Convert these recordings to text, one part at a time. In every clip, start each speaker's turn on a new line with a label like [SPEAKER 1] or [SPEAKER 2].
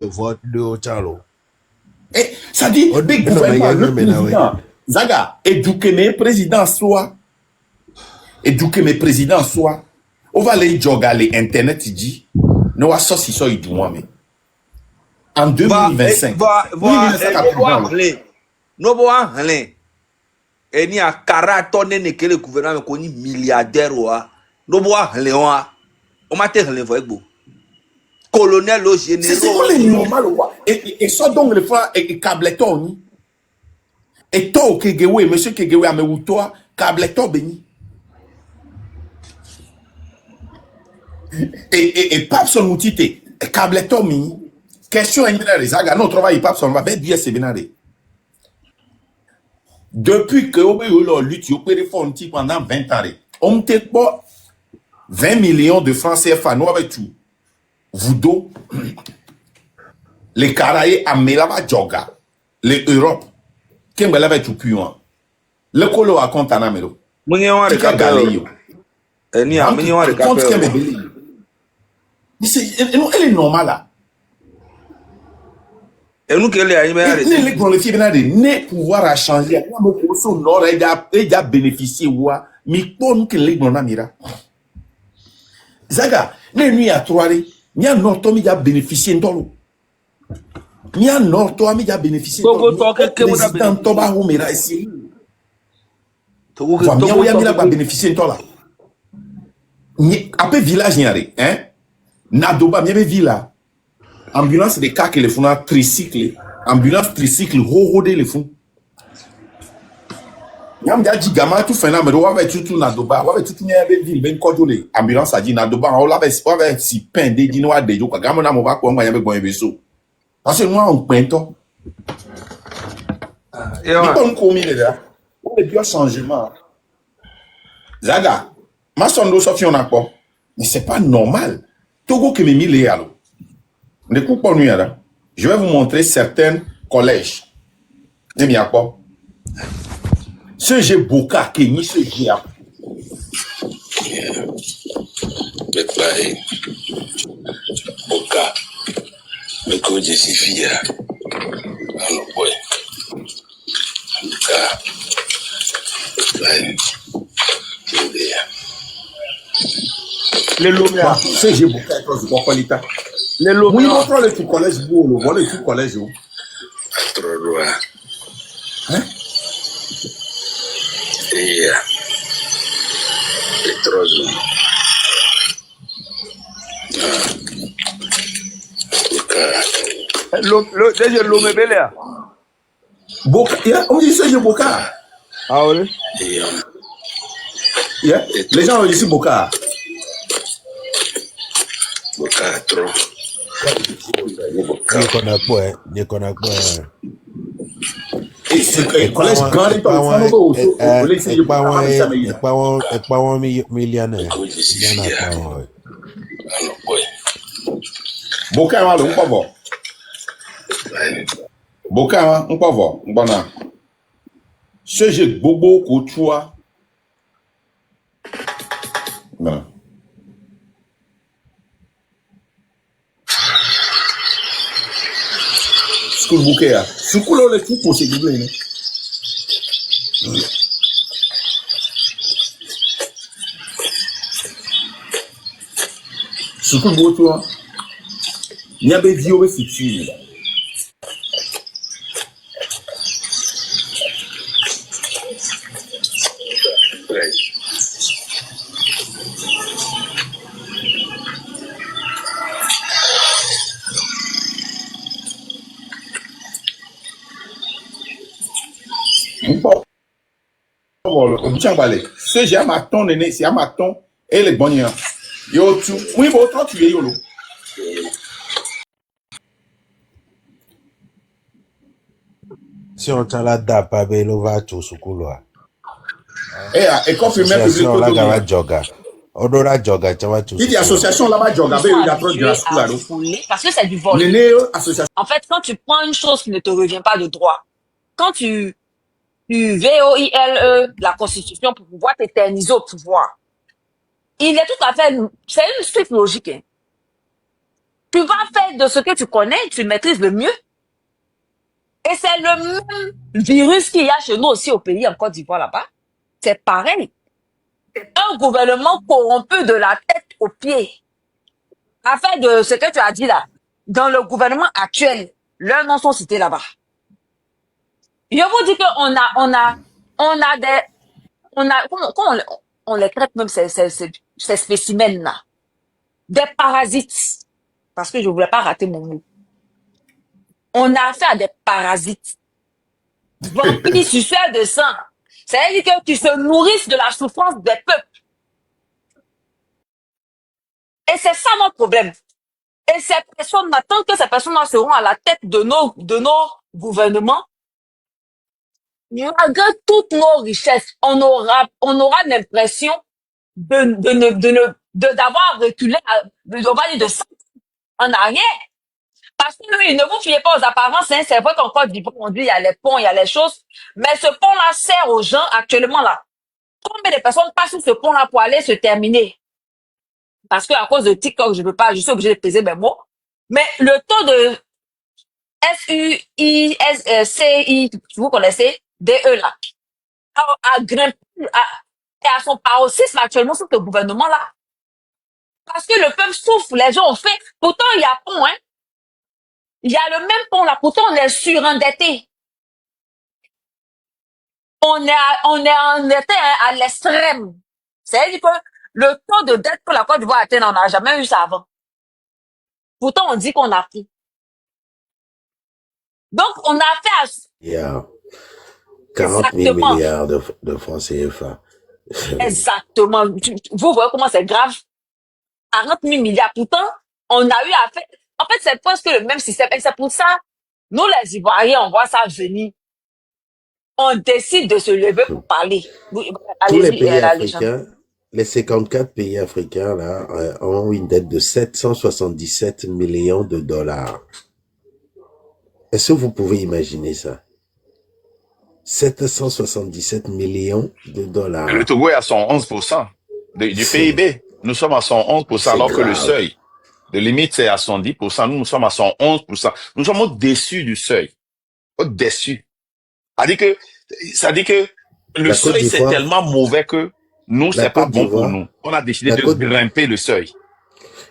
[SPEAKER 1] vote de Ochalo.
[SPEAKER 2] Et ça dit, le gouvernement, le président, Zaga, éduquer mes présidents soit, on va aller jogger Internet, il dit, nous va sortir ça, il dit moi, mais. En 2025.
[SPEAKER 3] Et ni a karatonné ne que le gouvernement qu'on est milliardaire ouah. No bois léon. On m'a terre le voix beau. Colonel au général.
[SPEAKER 2] C'est normal ouah. Et ça donc le fois et câbleton. Et toi Kegewe, monsieur Kegewe a me ou toi câbleton béni. Et Papson Moutite, câbleton mini. Question est zaga non travail Papson va bien c'est bénaré. Depuis que on lutte au périphonti pendant 20 ans, on te pas 20 millions de francs CFA, nous avec tout. Vous deux, les Caraïbes, Amelava Djoga, les Europe, qui me l'avait tout puant. Le colo a compte en Amelo.
[SPEAKER 3] Mon y'a un
[SPEAKER 2] Galéo.
[SPEAKER 3] Ni a mis un
[SPEAKER 2] elle est normale là.
[SPEAKER 3] Et nous qu'elle est
[SPEAKER 2] les grands filles ne pouvoir à changer. Nous pouvons nord et a bénéficié ouah. Mais pour nous que les grands amira. Zaga, les nuits à trois, ni à nord toi, il a bénéficié d'olo. Ni à nord toi, il a bénéficié d'olo. Président Toba Oumera ici. Voilà, il a bénéficié d'olo. Ni après village n'y a rien, hein? Nadoba, il y avait village. Ambulance de cas que les font tricycle, ambulance tricycle, rodé les font. Yam dia dit gamin tout fait là mais on va tout Nadoba, on va tout n'y avait ville ben codolé. Ambulance a dit Nadoba on l'avait si peine de dit noir de jo ka gamin na mo va ko moi y avait bon beso. Parce que moi on peint to. Et on commis là. On est bien changement. Zaga, ma sondo sorti on a quoi? Mais c'est pas normal. Togo que me mis les alors. Ne coupe pas nuit là. Je vais vous montrer certains collèges. Dis-moi à quoi? Ce j'ai Boka qui ni ce j'ai.
[SPEAKER 4] Boka. Mais quand je suis fier. Alors ouais. Boka.
[SPEAKER 2] Les Lomia. Ce j'ai Boka est trop qualité. Les Lomia. Oui, on prend le tout collège beau, on le tout collège.
[SPEAKER 4] Trop loin.
[SPEAKER 2] Hein?
[SPEAKER 4] Et trop loin.
[SPEAKER 3] Déjà l'homme belé.
[SPEAKER 2] Boka, on dit ce j'ai Boka.
[SPEAKER 3] Ah oui.
[SPEAKER 2] Les gens ont dit Boka.
[SPEAKER 4] Boka trop.
[SPEAKER 1] Ni connais pas.
[SPEAKER 2] Et c'est collège grand et
[SPEAKER 1] pas millionnaire.
[SPEAKER 2] Boka on pas voir. Boka on pas voir. Bon ce j'ai bobo coutua. Non. School bouquet à. School le tout pour se doubler. School boto. Il y a des vidéos si tu. Ce j'ai un maton néné, c'est un maton et les bonnets. Yo tu, oui bon toi tu es yolo.
[SPEAKER 1] Si on t'a la date, pas bello va tout sous couloir.
[SPEAKER 2] Et quand tu mets public
[SPEAKER 1] là gava joga. Odora joga, tu vas tout.
[SPEAKER 2] Il y a association là-bas joga, il y a trop de grâce là.
[SPEAKER 5] Parce que c'est du vol. En fait, quand tu prends une chose qui ne te revient pas de droit, quand tu VOILE la Constitution pour pouvoir t'éterniser au pouvoir. Il est tout à fait, c'est une suite logique. Hein. Tu vas faire de ce que tu connais, tu maîtrises le mieux. Et c'est le même virus qu'il y a chez nous aussi au pays, en Côte d'Ivoire là-bas. C'est pareil. Un gouvernement corrompu de la tête aux pieds. Afin de ce que tu as dit là, dans le gouvernement actuel, leurs noms sont cités là-bas. Je vous dis comment on les traite même ces spécimens-là. Des parasites. Parce que je voulais pas rater mon mot. On a affaire à des parasites. Vampires suceurs de sang. C'est-à-dire que tu se nourrissent de la souffrance des peuples. Et c'est ça notre problème. Et ces personnes, tant que ces personnes-là seront à la tête de nos gouvernements, malgré toutes nos richesses, on aura l'impression d'avoir reculé, de 100 en arrière. Parce que oui, ne vous fiez pas aux apparences, hein, c'est vrai qu'en Côte d'Ivoire, on dit il y a les ponts, il y a les choses, mais ce pont-là sert aux gens actuellement là. Combien de personnes passent sur ce pont-là pour aller se terminer? Parce que à cause de TikTok, je suis obligée de peser mes mots. Mais le taux de SUICI, vous connaissez, DE là, a grimpé, et à son paroxysme actuellement sur ce gouvernement-là. Parce que le peuple souffre, les gens ont fait. Pourtant, il y a pont, hein. Il y a le même pont là, pourtant on est surendetté. On est endetté à l'extrême. C'est-à-dire que le taux de dette que la Côte d'Ivoire atteint, on n'a jamais eu ça avant. Pourtant, on dit qu'on a pris. Donc, on a fait
[SPEAKER 1] Il y a 40 000 milliards de francs CFA.
[SPEAKER 5] Exactement. Vous voyez comment c'est grave? 40 000 milliards. Pourtant, on a eu à faire. En fait, c'est presque le même système. Et c'est pour ça, nous, les Ivoiriens, on voit ça venir. On décide de se lever pour parler.
[SPEAKER 1] Tous les pays africains, les 54 pays africains, là, ont une dette de 777 millions de dollars. Est-ce que vous pouvez imaginer ça? 777 millions de dollars.
[SPEAKER 2] Le Togo est à 111% du PIB. Nous sommes à 111%, alors que le seuil de limite, c'est à 110%. Nous sommes à 111%. Nous sommes au-dessus du seuil. Au-dessus. Ça dit que le seuil, c'est tellement mauvais que nous, c'est pas bon pour nous. On a décidé de grimper le seuil.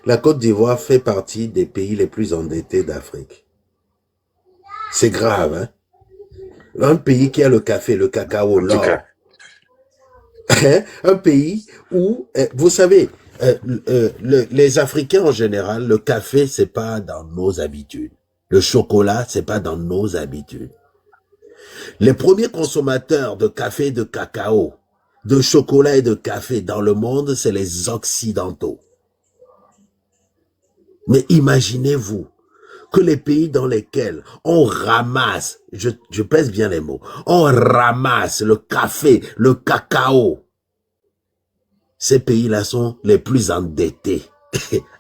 [SPEAKER 1] La Côte d'Ivoire fait partie des pays les plus endettés d'Afrique. C'est grave, hein? Un pays qui a le café, le cacao, l'or. Un pays où, vous savez, les Africains en général, le café, c'est pas dans nos habitudes. Le chocolat, c'est pas dans nos habitudes. Les premiers consommateurs de café et de cacao, de chocolat et de café dans le monde, c'est les Occidentaux. Mais imaginez-vous que les pays dans lesquels on ramasse, je pèse bien les mots, on ramasse le café, le cacao, ces pays-là sont les plus endettés.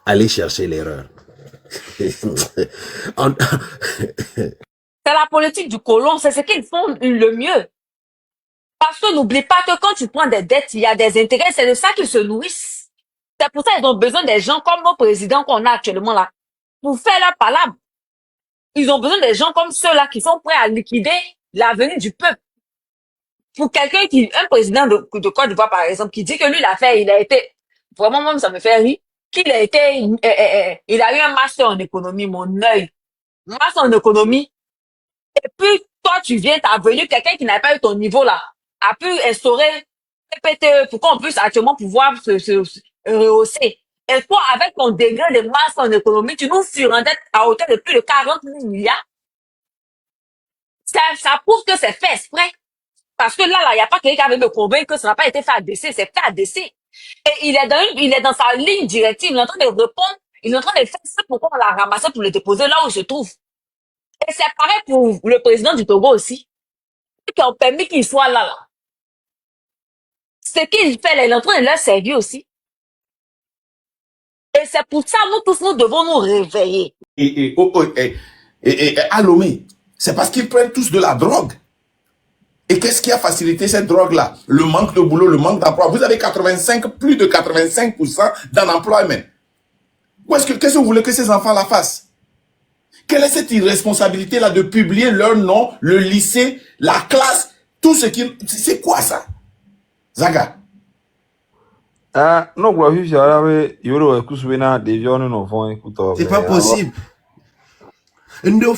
[SPEAKER 1] Allez chercher l'erreur.
[SPEAKER 5] C'est la politique du colon, c'est ce qu'ils font le mieux. Parce que n'oublie pas que quand tu prends des dettes, il y a des intérêts, c'est de ça qu'ils se nourrissent. C'est pour ça qu'ils ont besoin des gens comme nos présidents qu'on a actuellement là, pour faire leur palabre. Ils ont besoin des gens comme ceux-là qui sont prêts à liquider l'avenir du peuple. Pour quelqu'un un président de Côte d'Ivoire par exemple, qui dit que lui il a été, vraiment même ça me fait rire, il a eu un master en économie, mon œil. Master en économie. Et puis, toi, t'as venu quelqu'un qui n'a pas eu ton niveau là, a pu instaurer PPTE pour qu'on puisse actuellement pouvoir se rehausser. Et toi, avec ton degré de masse en économie, tu nous surendettes à hauteur de plus de 40 000 milliards. Ça prouve que c'est fait exprès. Parce que là, il n'y a pas quelqu'un qui avait me convaincre que ça n'a pas été fait à décès, c'est fait à décès. Et il est dans sa ligne directive, il est en train de répondre, il est en train de faire ça pourquoi on l'a ramassé pour le déposer là où il se trouve. Et c'est pareil pour le président du Togo aussi. Qui ont permis qu'il soit là. Ce qu'il fait, il est en train de leur servir aussi. Et c'est pour ça, nous tous, nous devons nous réveiller.
[SPEAKER 2] Et Alomé, c'est parce qu'ils prennent tous de la drogue. Et qu'est-ce qui a facilité cette drogue-là? Le manque de boulot, le manque d'emploi. Vous avez plus de 85% d'unemployment. Qu'est-ce que vous voulez que ces enfants-là fassent? Quelle est cette irresponsabilité-là de publier leur nom, le lycée, la classe, tout ce qui... C'est quoi ça? Zaga.
[SPEAKER 6] Ah, non, quoi, vive, yoro, kuswena, devion, non, font, écoute,
[SPEAKER 1] C'est pas possible. Nous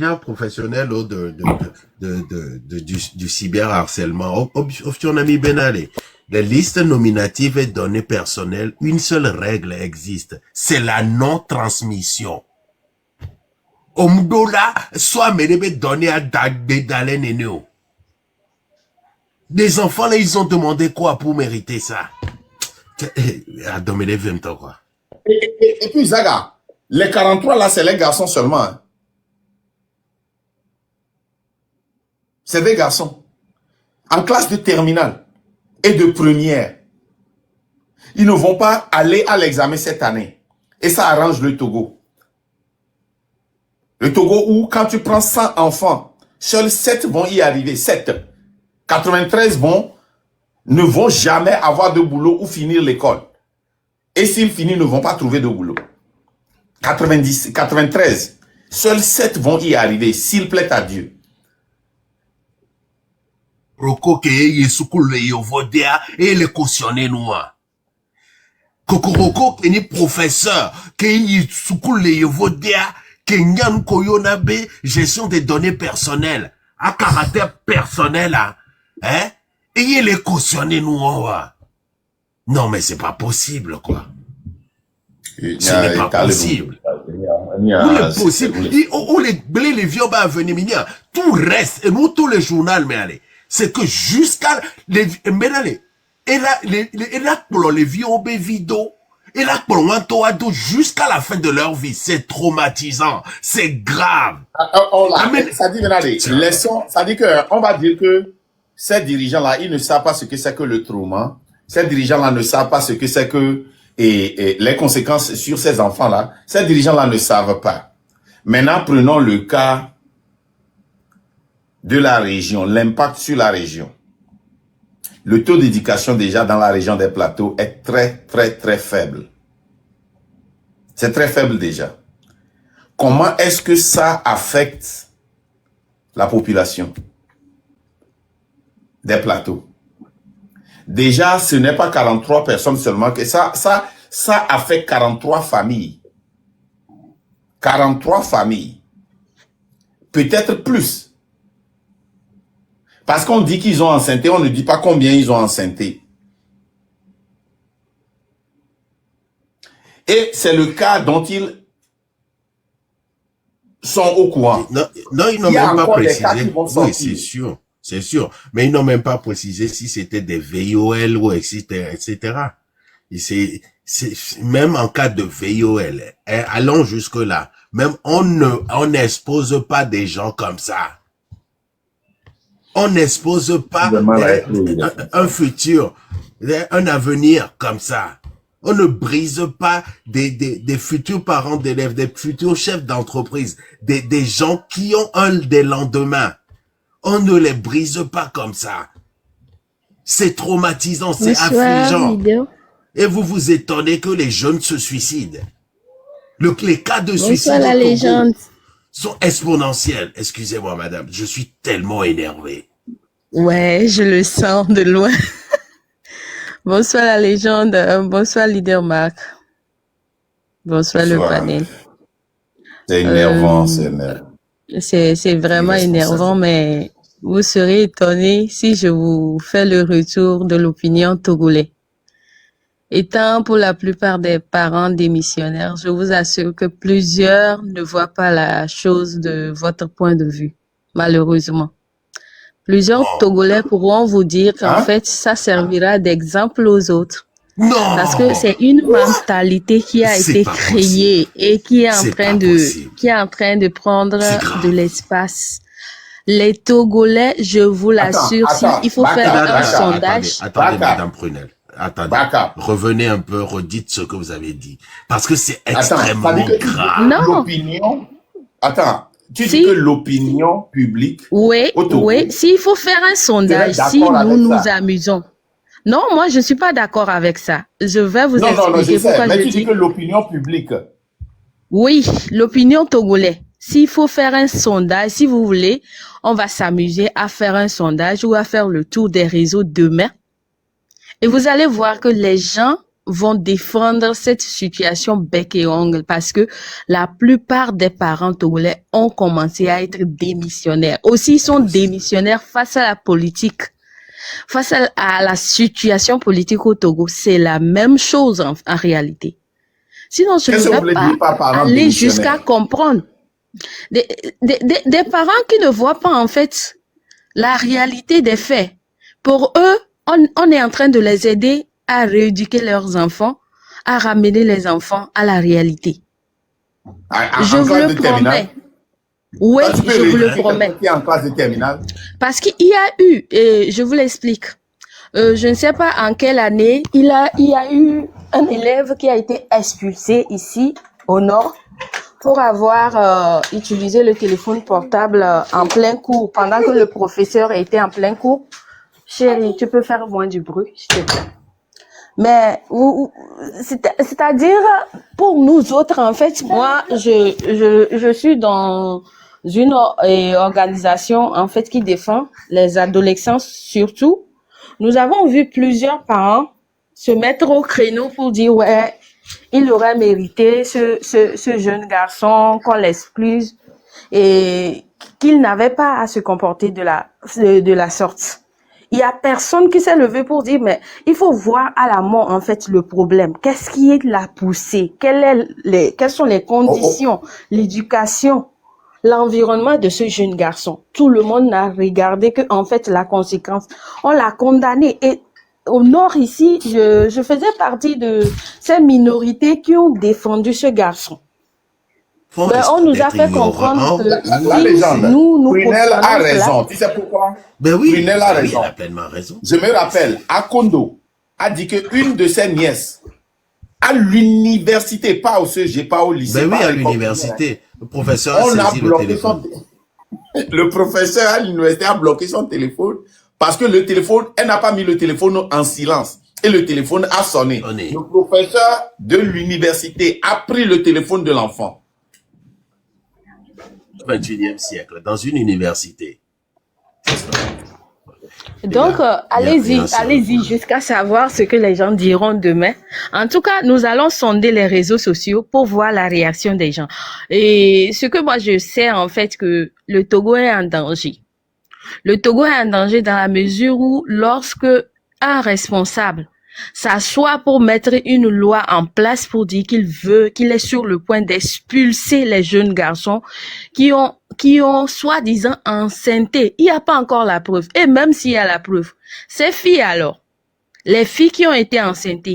[SPEAKER 1] un professionnel du cyberharcèlement. Les listes nominatives et données personnelles, une seule règle existe, c'est la non-transmission. Omdola, soit mes données à Dalen et nous. Des enfants, là, ils ont demandé quoi pour mériter ça? À dominer 20 ans, quoi.
[SPEAKER 2] Et puis, Zaga, les 43 là, c'est les garçons seulement. Hein. C'est des garçons. En classe de terminale et de première. Ils ne vont pas aller à l'examen cette année. Et ça arrange le Togo. Le Togo où, quand tu prends 100 enfants, seuls 7 vont y arriver. 7. 93 ne vont jamais avoir de boulot ou finir l'école. Et s'ils finissent, ne vont pas trouver de boulot. 93, seuls 7 vont y arriver, s'il plaît à Dieu.
[SPEAKER 1] Roko ke yesukule yovodea et le cautionner noir. Kokoroko ke ni professeur ke yesukule yovodea ke nyan koyonabe gestion des données personnelles à caractère personnel hein et il est cautionné noir. Non mais c'est pas possible quoi. Ce n'est pas possible. Où est possible? Où les vieux va venir, tout reste, et nous tous les journaux, mais allez, c'est que jusqu'à les, mais allez, et là, pour les vieux vidéo, et là, pour jusqu'à la fin de leur vie, c'est traumatisant, c'est grave.
[SPEAKER 2] Ça dit, ça dit que, on va dire que ces dirigeants-là, ils ne savent pas ce que c'est que le trauma. Ces dirigeants-là ne savent pas ce que c'est que et les conséquences sur ces enfants-là, ces dirigeants-là ne savent pas. Maintenant, prenons le cas de la région, l'impact sur la région. Le taux d'éducation déjà dans la région des plateaux est très, très, très faible. C'est très faible déjà. Comment est-ce que ça affecte la population des plateaux? Déjà, ce n'est pas 43 personnes seulement que ça affecte 43 familles. 43 familles. Peut-être plus. Parce qu'on dit qu'ils ont enceinté, on ne dit pas combien ils ont enceinté. Et c'est le cas dont ils sont au courant.
[SPEAKER 1] Non, ils n'ont même pas précisé. Oui, c'est sûr. C'est sûr. Mais ils n'ont même pas précisé si c'était des VIOL ou etc. Même en cas de VIOL, allons jusque là. Même on n'expose pas des gens comme ça. On n'expose pas un futur, un avenir comme ça. On ne brise pas des futurs parents d'élèves, des futurs chefs d'entreprise, des gens qui ont des lendemains. On ne les brise pas comme ça. C'est traumatisant, c'est affligeant. Et vous vous étonnez que les jeunes se suicident. Les cas de suicide au Togo sont exponentiels. Excusez-moi, madame, je suis tellement énervé.
[SPEAKER 7] Ouais, je le sens de loin. Bonsoir la légende, bonsoir leader Marc. Bonsoir le panel.
[SPEAKER 2] C'est énervant, c'est énervant.
[SPEAKER 7] C'est vraiment énervant, mais vous serez étonnés si je vous fais le retour de l'opinion togolais. Étant pour la plupart des parents démissionnaires, je vous assure que plusieurs ne voient pas la chose de votre point de vue, malheureusement. Plusieurs Togolais pourront vous dire qu'en fait, ça servira d'exemple aux autres.
[SPEAKER 1] Non!
[SPEAKER 7] Parce que c'est une mentalité qui a été créée et qui est en train de prendre de l'espace. Les Togolais, je vous l'assure, il faut faire un sondage.
[SPEAKER 1] Attendez, Madame Prunel. Attendez. Revenez un peu, redites ce que vous avez dit. Parce que c'est extrêmement grave.
[SPEAKER 7] Non.
[SPEAKER 2] Tu dis que l'opinion publique.
[SPEAKER 7] Oui, s'il faut faire un sondage, si nous nous amusons. Non, moi, je ne suis pas d'accord avec ça. Je vais vous
[SPEAKER 2] Non, je
[SPEAKER 7] expliquer
[SPEAKER 2] sais.
[SPEAKER 7] pourquoi
[SPEAKER 2] Mais
[SPEAKER 7] je
[SPEAKER 2] tu dis
[SPEAKER 7] dis.
[SPEAKER 2] que l'opinion publique.
[SPEAKER 7] Oui, l'opinion togolais. S'il faut faire un sondage, si vous voulez, on va s'amuser à faire un sondage ou à faire le tour des réseaux demain. Et vous allez voir que les gens vont défendre cette situation bec et ongle parce que la plupart des parents togolais ont commencé à être démissionnaires. Aussi, ils sont démissionnaires face à la politique. Face à la situation politique au Togo, c'est la même chose en réalité. Sinon, je ne
[SPEAKER 2] Qu'est-ce que vous
[SPEAKER 7] vais
[SPEAKER 2] voulez dire par
[SPEAKER 7] pas
[SPEAKER 2] parents
[SPEAKER 7] aller jusqu'à
[SPEAKER 2] démissionnaires?
[SPEAKER 7] comprendre. Des parents qui ne voient pas en fait la réalité des faits. Pour eux, on est en train de les aider à rééduquer leurs enfants, à ramener les enfants à la réalité. Je
[SPEAKER 2] En
[SPEAKER 7] vous
[SPEAKER 2] classe
[SPEAKER 7] le
[SPEAKER 2] de terminale?
[SPEAKER 7] promets. Oui,
[SPEAKER 2] Toi, tu peux
[SPEAKER 7] je vous le
[SPEAKER 2] rééduquer
[SPEAKER 7] promets.
[SPEAKER 2] quelqu'un qui est en classe de terminale?
[SPEAKER 7] Parce qu'il y a eu, et je vous l'explique, je ne sais pas en quelle année, il y a eu un élève qui a été expulsé ici, au nord, pour avoir utilisé le téléphone portable en plein cours, pendant que le professeur était en plein cours. Chérie, tu peux faire moins du bruit, s'il te plaît. Mais c'est-à-dire, pour nous autres, en fait, moi, je suis dans une organisation, en fait, qui défend les adolescents surtout. Nous avons vu plusieurs parents se mettre au créneau pour dire, ouais, il aurait mérité ce jeune garçon qu'on l'excluse et qu'il n'avait pas à se comporter de la sorte. Il y a personne qui s'est levé pour dire, mais il faut voir à l'amont, en fait, le problème. Qu'est-ce qui l'a poussé? Quelles sont les conditions, l'éducation, l'environnement de ce jeune garçon? Tout le monde n'a regardé que, en fait, la conséquence. On l'a condamné. Et au nord, ici, je faisais partie de ces minorités qui ont défendu ce garçon. Ben, on nous a fait comprendre que
[SPEAKER 2] La
[SPEAKER 7] si
[SPEAKER 2] légende,
[SPEAKER 7] nous
[SPEAKER 2] Prunel a
[SPEAKER 7] cautionnons
[SPEAKER 2] raison.
[SPEAKER 7] cela,
[SPEAKER 2] Tu sais pourquoi?
[SPEAKER 1] Ben oui,
[SPEAKER 2] Prunel a
[SPEAKER 1] il
[SPEAKER 2] raison.
[SPEAKER 1] a pleinement raison.
[SPEAKER 2] Je me rappelle, Akondo a dit qu'une de ses nièces, à l'université, pas au CEG, pas au lycée,
[SPEAKER 1] Ben oui,
[SPEAKER 2] pas
[SPEAKER 1] à
[SPEAKER 2] l'école primaire,
[SPEAKER 1] l'université, le professeur a
[SPEAKER 2] on a
[SPEAKER 1] saisi le
[SPEAKER 2] bloqué
[SPEAKER 1] téléphone.
[SPEAKER 2] le professeur à l'université a bloqué son téléphone parce que le téléphone, elle n'a pas mis le téléphone en silence et le téléphone a sonné. Le professeur de l'université a pris le téléphone de l'enfant.
[SPEAKER 1] 21e siècle, dans une université.
[SPEAKER 7] donc, allez-y jusqu'à savoir ce que les gens diront demain. En tout cas, nous allons sonder les réseaux sociaux pour voir la réaction des gens. Et ce que moi je sais, en fait, que le Togo est en danger. Le Togo est en danger dans la mesure où lorsque un responsable s'assoit pour mettre une loi en place pour dire qu'il est sur le point d'expulser les jeunes garçons qui ont soi-disant enceinté. Il n'y a pas encore la preuve. Et même s'il y a la preuve, ces filles alors, les filles qui ont été enceintes,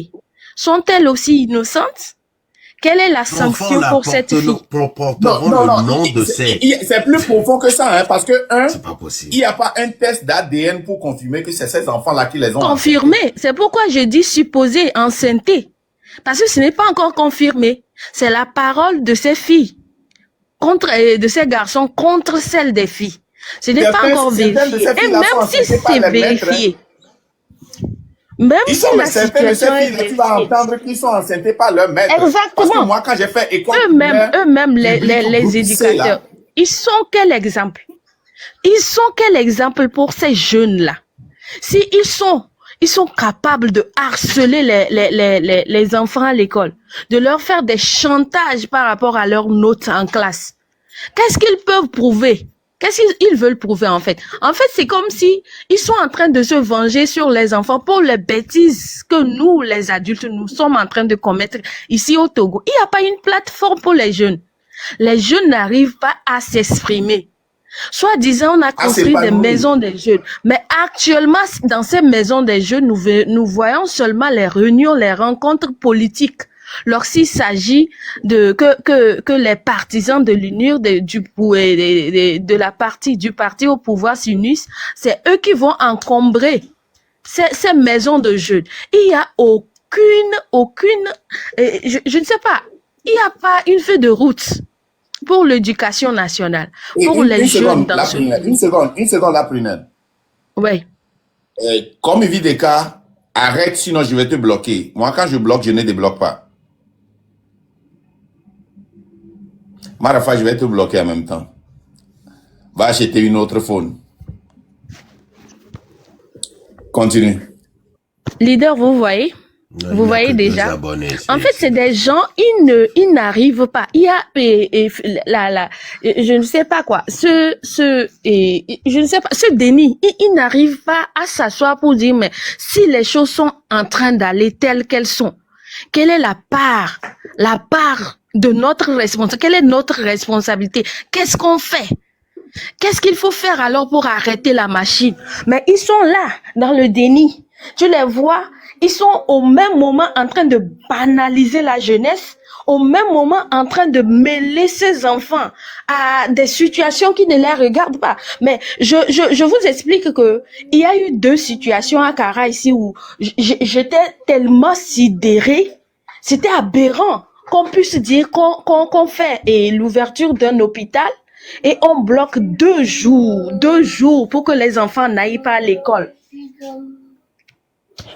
[SPEAKER 7] sont-elles aussi innocentes? Quelle est la sanction pour cette fille?
[SPEAKER 1] Porteront le nom de ces...
[SPEAKER 2] C'est plus profond que ça, hein, parce que,
[SPEAKER 1] c'est pas possible.
[SPEAKER 2] Il n'y a pas un test d'ADN pour confirmer que c'est ces enfants-là qui les ont
[SPEAKER 7] confirmé. C'est pourquoi je dis supposé enceinté. Parce que ce n'est pas encore confirmé. C'est la parole de ces filles de ces garçons contre celle des filles. Ce n'est pas encore vérifié. Et même si c'est vérifié, même si la situation est vérifiée,
[SPEAKER 2] tu vas entendre qu'ils sont enceintés par leur maître.
[SPEAKER 7] Exactement.
[SPEAKER 2] Parce que moi, quand j'ai fait école
[SPEAKER 7] eux-mêmes, les éducateurs, ils sont quel exemple? Ils sont quel exemple pour ces jeunes-là? Si ils sont capables de harceler les enfants à l'école, de leur faire des chantages par rapport à leurs notes en classe, qu'est-ce qu'ils peuvent prouver? Qu'est-ce qu'ils veulent prouver en fait? En fait, c'est comme si ils sont en train de se venger sur les enfants pour les bêtises que nous, les adultes, nous sommes en train de commettre ici au Togo. Il n'y a pas une plateforme pour les jeunes. Les jeunes n'arrivent pas à s'exprimer. Soit-disant, on a construit des maisons des jeunes. Mais actuellement, dans ces maisons des jeunes, nous voyons seulement les réunions, les rencontres politiques. Lorsqu'il s'agit que les partisans de l'UNIR, du parti au pouvoir s'unissent, c'est eux qui vont encombrer ces maisons de jeunes. Il n'y a je ne sais pas, il n'y a pas une feuille de route pour l'éducation nationale, pour les jeunes dans ce pays.
[SPEAKER 2] Une seconde, la Prunelle.
[SPEAKER 7] Oui.
[SPEAKER 2] Comme il vit des cas, Arrête, sinon je vais te bloquer. Moi, quand je bloque, je ne débloque pas. Marafa, je vais te bloquer en même temps. Va acheter une autre phone. Continue.
[SPEAKER 7] Leader, vous voyez?
[SPEAKER 1] Il
[SPEAKER 7] Vous
[SPEAKER 1] n'y a
[SPEAKER 7] voyez
[SPEAKER 1] que 2
[SPEAKER 7] déjà?
[SPEAKER 1] abonnés.
[SPEAKER 7] En fait, c'est des gens, ils n'arrivent pas. Il y a, je ne sais pas quoi, je ne sais pas, ce déni, il n'arrive pas à s'asseoir pour dire, mais si les choses sont en train d'aller telles qu'elles sont, quelle est la part de notre responsabilité? Quelle est notre responsabilité? Qu'est-ce qu'on fait? Qu'est-ce qu'il faut faire alors pour arrêter la machine? Mais ils sont là, dans le déni. Tu les vois, ils sont au même moment en train de banaliser la jeunesse, au même moment en train de mêler ces enfants à des situations qui ne les regardent pas. Mais je vous explique que il y a eu 2 situations à Kara ici où j'étais tellement sidérée. C'était aberrant qu'on puisse dire qu'on fait l'ouverture d'un hôpital et on bloque 2 jours pour que les enfants n'aillent pas à l'école.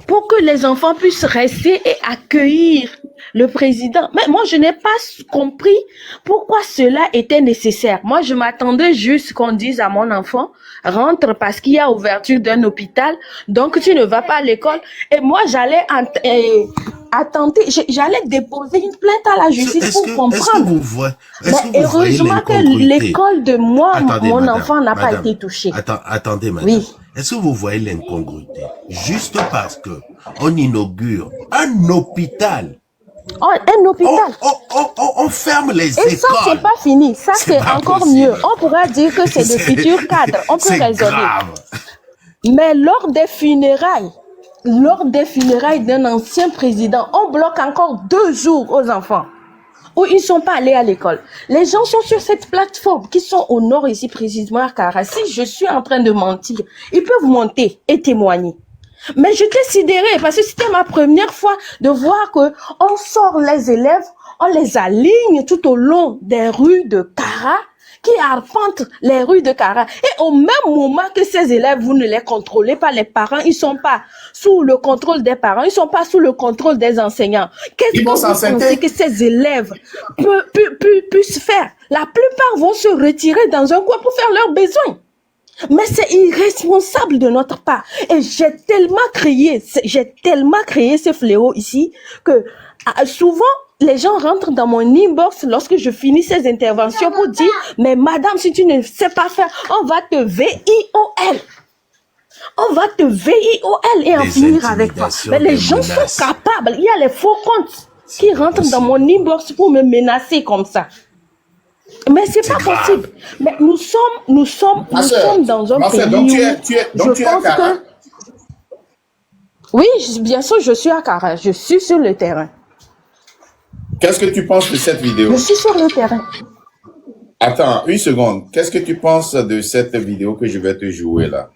[SPEAKER 7] Pour que les enfants puissent rester et accueillir le président. Mais moi, je n'ai pas compris pourquoi cela était nécessaire. Moi, je m'attendais juste qu'on dise à mon enfant, rentre parce qu'il y a ouverture d'un hôpital, donc tu ne vas pas à l'école. Et moi, j'allais déposer une plainte à la justice pour comprendre.
[SPEAKER 1] Est-ce que vous voyez,
[SPEAKER 7] Mais heureusement que l'école de moi, mon enfant n'a pas été touché.
[SPEAKER 1] Attendez, madame.
[SPEAKER 7] Oui.
[SPEAKER 1] Est-ce que vous voyez l'incongruité? Juste parce que on inaugure un hôpital.
[SPEAKER 7] Oh, un hôpital.
[SPEAKER 1] On ferme les écoles.
[SPEAKER 7] Et ça, c'est pas fini. Ça, c'est encore mieux. On pourra dire que c'est de futurs cadres. On peut raisonner.
[SPEAKER 1] Grave.
[SPEAKER 7] Mais lors des funérailles d'un ancien président, on bloque encore 2 jours aux enfants où ils sont pas allés à l'école. Les gens sont sur cette plateforme qui sont au nord ici, précisément à Kara. Si je suis en train de mentir, ils peuvent monter et témoigner. Mais j'étais sidérée parce que c'était ma première fois de voir que on sort les élèves, on les aligne tout au long des rues de Kara, qui arpentent les rues de Kara. Et au même moment que ces élèves, vous ne les contrôlez pas, les parents, ils sont pas sous le contrôle des parents, ils sont pas sous le contrôle des enseignants. Qu'est-ce que vous pensez que ces élèves puissent faire? La plupart vont se retirer dans un coin pour faire leurs besoins. Mais c'est irresponsable de notre part. Et j'ai tellement crié ce fléau ici que souvent, les gens rentrent dans mon inbox lorsque je finis ces interventions pour dire, mais madame, si tu ne sais pas faire, on va te VIOL. On va te VIOL et en finir avec toi. Mais les gens sont capables. Il y a les faux comptes qui rentrent dans mon inbox pour me menacer comme ça. Mais c'est pas possible. Mais nous sommes dans un pays où je pense que... Oui, bien sûr, je suis à Kara. Je suis sur le terrain.
[SPEAKER 2] Qu'est-ce que tu penses de cette vidéo?
[SPEAKER 7] Je suis sur le terrain.
[SPEAKER 2] Attends, une seconde. Qu'est-ce que tu penses de cette vidéo que je vais te jouer là?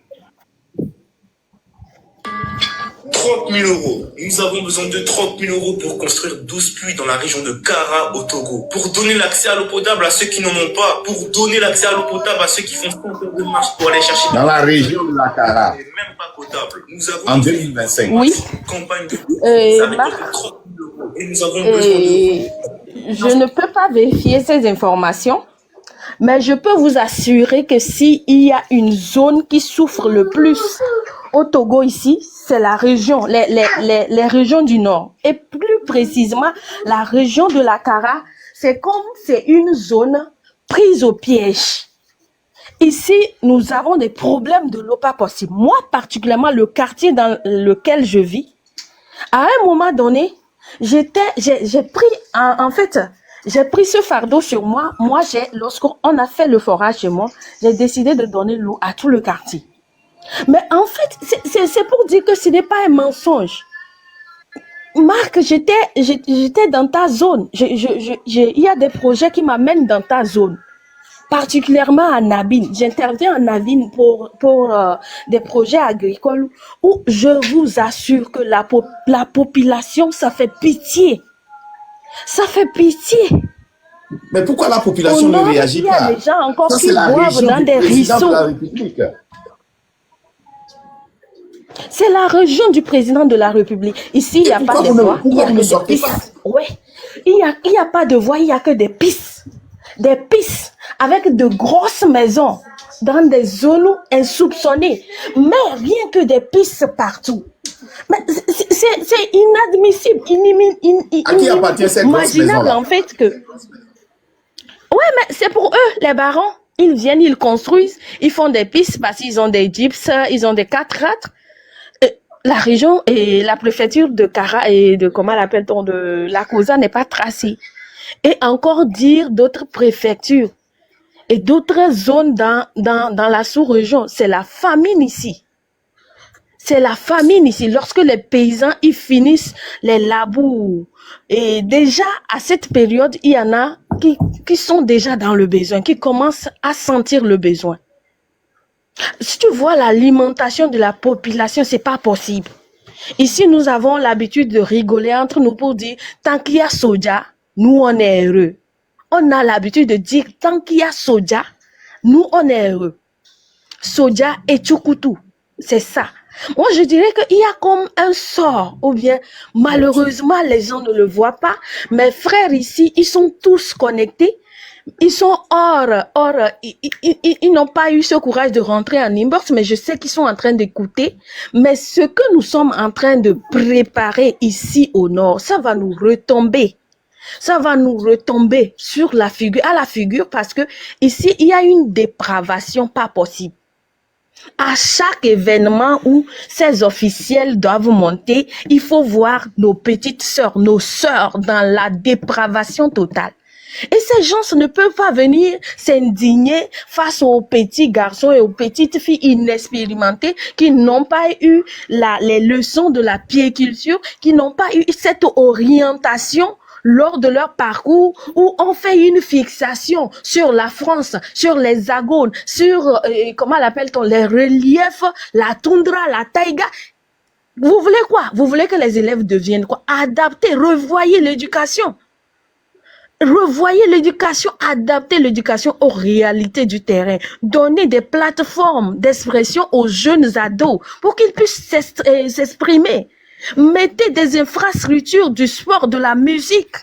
[SPEAKER 8] 30 000 euros. Nous avons besoin de 30 000 euros pour construire 12 puits dans la région de Kara au Togo. Pour donner l'accès à l'eau potable à ceux qui n'en ont pas. Pour donner l'accès à l'eau potable à ceux qui font 100 heures de marche pour aller chercher.
[SPEAKER 2] Dans la région de la Kara.
[SPEAKER 8] Même pas potable. Nous avons
[SPEAKER 2] en 2025.
[SPEAKER 7] Oui.
[SPEAKER 8] Campagne de
[SPEAKER 7] Marc,
[SPEAKER 8] 30 000 euros. Et nous avons besoin de...
[SPEAKER 7] je ne peux pas vérifier ces informations, mais je peux vous assurer que s'il y a une zone qui souffre le plus au Togo ici, c'est la région, les régions du Nord. Et plus précisément, la région de la Kara, c'est comme c'est une zone prise au piège. Ici, nous avons des problèmes de l'eau pas possible. Moi, particulièrement, le quartier dans lequel je vis, à un moment donné, j'ai pris ce fardeau sur moi. Moi, lorsqu'on a fait le forage chez moi, j'ai décidé de donner l'eau à tout le quartier. Mais en fait, c'est pour dire que ce n'est pas un mensonge. Marc, j'étais dans ta zone. Il y a des projets qui m'amènent dans ta zone. Particulièrement à Nabine. J'interviens à Nabine pour des projets agricoles où je vous assure que la population, ça fait pitié. Ça fait pitié.
[SPEAKER 2] Mais pourquoi la population ne réagit pas?
[SPEAKER 7] Il y a des gens encore qui boivent dans des ruisseaux.
[SPEAKER 9] C'est la région du président de la République. Ici, il n'y
[SPEAKER 2] Et
[SPEAKER 9] a pas de voix, il n'y
[SPEAKER 2] pourquoi
[SPEAKER 9] a
[SPEAKER 2] vous
[SPEAKER 9] que
[SPEAKER 2] ne
[SPEAKER 9] des
[SPEAKER 2] sortez pas?
[SPEAKER 9] pistes. Ouais. Il y a pas de voix, il n'y a que des pistes. Des pistes avec de grosses maisons dans des zones insoupçonnées. Mais rien que des pistes partout. Mais c'est inadmissible,
[SPEAKER 2] À qui appartient cette grosse
[SPEAKER 9] inimaginable
[SPEAKER 2] maison-là?
[SPEAKER 9] en fait que... Ouais, mais c'est pour eux, les barons. Ils viennent, ils construisent, ils font des pistes parce qu'ils ont des jeeps, ils ont des 4x4. La région et la préfecture de Kara et de, comment l'appelle-t-on, de la Kosa n'est pas tracée. Et encore dire d'autres préfectures et d'autres zones dans la sous-région. C'est la famine ici. C'est la famine ici. Lorsque les paysans, ils finissent les labours. Et déjà, à cette période, il y en a qui sont déjà dans le besoin, qui commencent à sentir le besoin. Si tu vois l'alimentation de la population, c'est pas possible. Ici, nous avons l'habitude de rigoler entre nous pour dire, tant qu'il y a soja, nous on est heureux. On a l'habitude de dire, tant qu'il y a soja, nous on est heureux. Soja et tchoukoutou, c'est ça. Moi, je dirais qu'il y a comme un sort, ou bien malheureusement, les gens ne le voient pas. Mes frères ici, ils sont tous connectés. Ils sont ils n'ont pas eu ce courage de rentrer en inbox, mais je sais qu'ils sont en train d'écouter. Mais ce que nous sommes en train de préparer ici au nord, ça va nous retomber. Ça va nous retomber sur la figure, à la figure, parce que ici, il y a une dépravation pas possible. À chaque événement où ces officiels doivent monter, il faut voir nos petites sœurs, nos sœurs dans la dépravation totale. Et ces gens ne peuvent pas venir s'indigner face aux petits garçons et aux petites filles inexpérimentées qui n'ont pas eu les leçons de la piéculture, qui n'ont pas eu cette orientation lors de leur parcours où on fait une fixation sur la France, sur les hexagones, sur, comment l'appelle-t-on, les reliefs, la toundra, la taïga. Vous voulez quoi? Vous voulez que les élèves deviennent quoi? Adapter, revoyez l'éducation. Revoyez l'éducation, adaptez l'éducation aux réalités du terrain. Donnez des plateformes d'expression aux jeunes ados pour qu'ils puissent s'exprimer. Mettez des infrastructures du sport, de la musique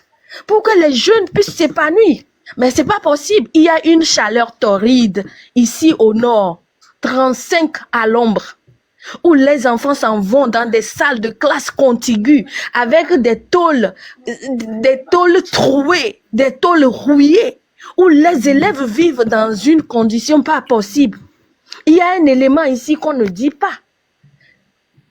[SPEAKER 9] pour que les jeunes puissent s'épanouir. Mais c'est pas possible. Il y a une chaleur torride ici au nord, 35 à l'ombre, où les enfants s'en vont dans des salles de classe contiguës avec des tôles trouées, des tôles rouillées, où les élèves vivent dans une condition pas possible. Il y a un élément ici qu'on ne dit pas.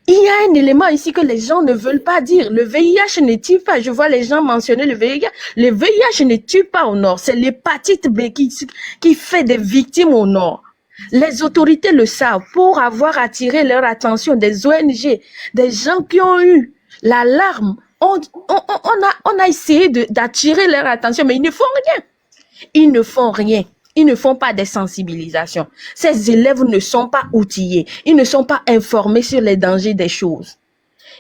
[SPEAKER 9] Il y a un élément ici que les gens ne veulent pas dire. Le VIH ne tue pas. Je vois les gens mentionner le VIH. Le VIH ne tue pas au nord. C'est l'hépatite B qui fait des victimes au nord. Les autorités le savent. Pour avoir attiré leur attention, des ONG, des gens qui ont eu l'alarme, on a essayé d'attirer leur attention, mais ils ne font rien. Ils ne font rien. Ils ne font pas des sensibilisations. Ces élèves ne sont pas outillés. Ils ne sont pas informés sur les dangers des choses.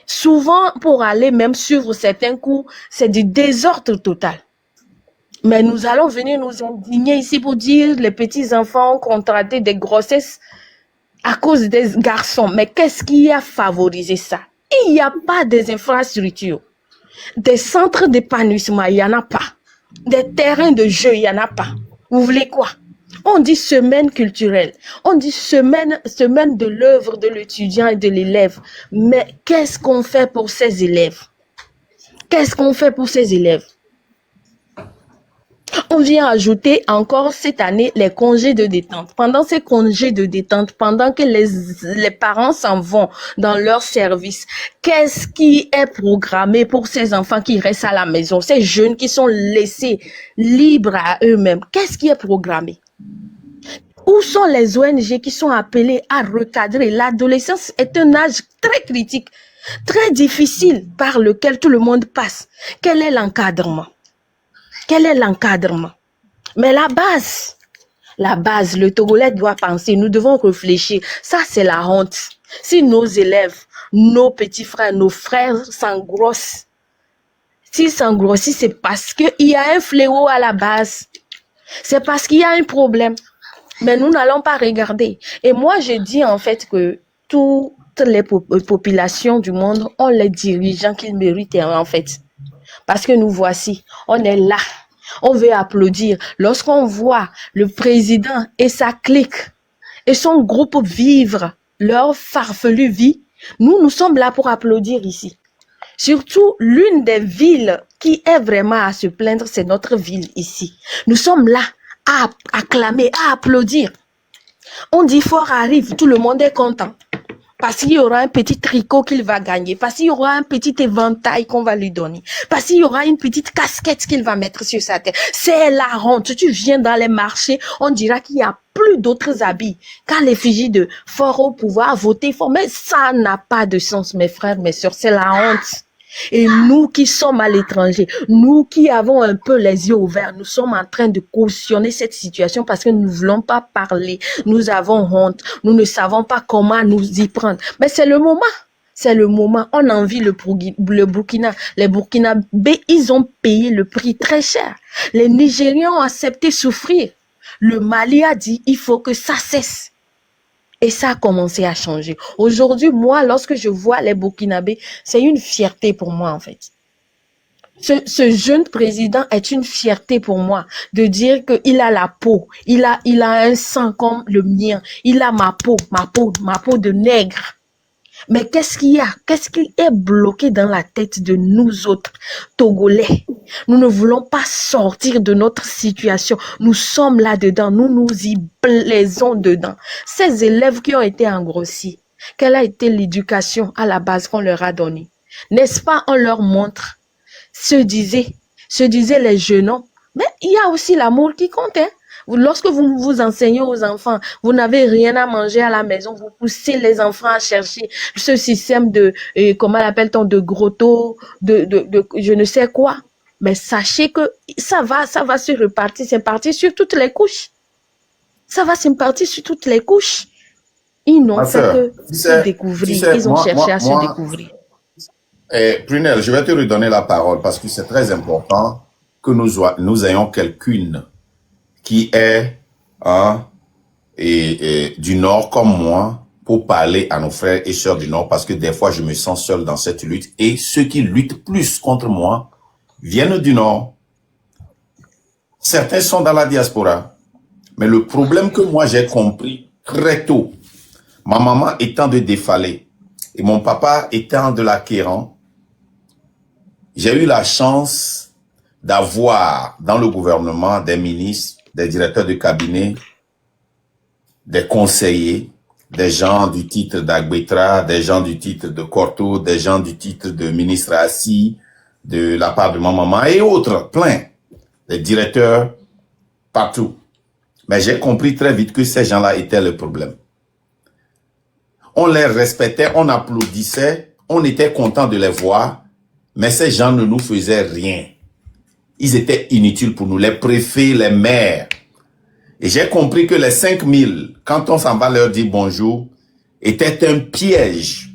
[SPEAKER 9] Souvent, pour aller même suivre certains cours, c'est du désordre total. Mais nous allons venir nous indigner ici pour dire les petits enfants ont contracté des grossesses à cause des garçons. Mais qu'est-ce qui a favorisé ça? Il n'y a pas des infrastructures. Des centres d'épanouissement, il n'y en a pas. Des terrains de jeu, il n'y en a pas. Vous voulez quoi? On dit semaine culturelle, on dit semaine de l'œuvre de l'étudiant et de l'élève. Mais qu'est-ce qu'on fait pour ces élèves? Qu'est-ce qu'on fait pour ces élèves? On vient ajouter encore cette année les congés de détente. Pendant ces congés de détente, pendant que les parents s'en vont dans leur service, qu'est-ce qui est programmé pour ces enfants qui restent à la maison, ces jeunes qui sont laissés libres à eux-mêmes? Qu'est-ce qui est programmé? Où sont les ONG qui sont appelées à recadrer? L'adolescence est un âge très critique, très difficile par lequel tout le monde passe. Quel est l'encadrement? Quel est l'encadrement? Mais la base, le Togolais doit penser, nous devons réfléchir. Ça, c'est la honte. Si nos élèves, nos petits frères, nos frères s'engrossent, s'ils s'engrossissent, c'est parce qu'il y a un fléau à la base. C'est parce qu'il y a un problème. Mais nous n'allons pas regarder. Et moi, je dis en fait que toutes les populations du monde ont les dirigeants qu'ils méritent en fait. Parce que nous voici, on est là, on veut applaudir. Lorsqu'on voit le président et sa clique et son groupe vivre leur farfelue vie, nous sommes là pour applaudir ici. Surtout, l'une des villes qui est vraiment à se plaindre, c'est notre ville ici. Nous sommes là à acclamer, à applaudir. On dit fort arrive, tout le monde est content. Parce qu'il y aura un petit tricot qu'il va gagner, parce qu'il y aura un petit éventail qu'on va lui donner, parce qu'il y aura une petite casquette qu'il va mettre sur sa tête. C'est la honte. Tu viens dans les marchés, on dira qu'il n'y a plus d'autres habits qu'à l'effigie de fort au pouvoir, voter fort. Mais ça n'a pas de sens, mes frères, mes sœurs. C'est la honte. Et nous qui sommes à l'étranger, nous qui avons un peu les yeux ouverts, nous sommes en train de cautionner cette situation parce que nous ne voulons pas parler. Nous avons honte. Nous ne savons pas comment nous y prendre. Mais c'est le moment. C'est le moment. On envie le Burkina. Les Burkinabés, ils ont payé le prix très cher. Les Nigériens ont accepté souffrir. Le Mali a dit, il faut que ça cesse. Et ça a commencé à changer. Aujourd'hui, moi, lorsque je vois les Burkinabés, c'est une fierté pour moi, en fait. Ce jeune président est une fierté pour moi de dire qu'il a la peau, il a un sang comme le mien, il a ma peau de nègre. Mais qu'est-ce qu'il y a? Qu'est-ce qui est bloqué dans la tête de nous autres Togolais? Nous ne voulons pas sortir de notre situation. Nous sommes là-dedans. Nous nous y plaisons dedans. Ces élèves qui ont été engrossis, quelle a été l'éducation à la base qu'on leur a donnée? N'est-ce pas, on leur montre, se disaient les jeunes hommes. Mais il y a aussi l'amour qui compte, hein? Lorsque vous vous enseignez aux enfants, vous n'avez rien à manger à la maison, vous poussez les enfants à chercher ce système de, comment l'appelle-t-on, de grotto, de je ne sais quoi. Mais sachez que ça va se repartir, c'est parti sur toutes les couches. Ça va se partir sur toutes les couches. Ils n'ont fait que se découvrir, ils ont cherché à se découvrir.
[SPEAKER 2] Prunel, je vais te redonner la parole parce que c'est très important que nous ayons quelqu'une qui est du Nord comme moi pour parler à nos frères et sœurs du Nord parce que des fois je me sens seul dans cette lutte et ceux qui luttent plus contre moi viennent du Nord. Certains sont dans la diaspora. Mais le problème que moi j'ai compris très tôt, ma maman étant de Défalé et mon papa étant de la Kéran, j'ai eu la chance d'avoir dans le gouvernement des ministres, des directeurs de cabinet, des conseillers, des gens du titre d'Agbetra, des gens du titre de Corto, des gens du titre de ministre assis, de la part de ma maman et autres, plein, des directeurs partout. Mais j'ai compris très vite que ces gens-là étaient le problème. On les respectait, on applaudissait, on était content de les voir, mais ces gens ne nous faisaient rien. Ils étaient inutiles pour nous, les préfets, les maires. Et j'ai compris que les 5000, quand on s'en va leur dire bonjour, étaient un piège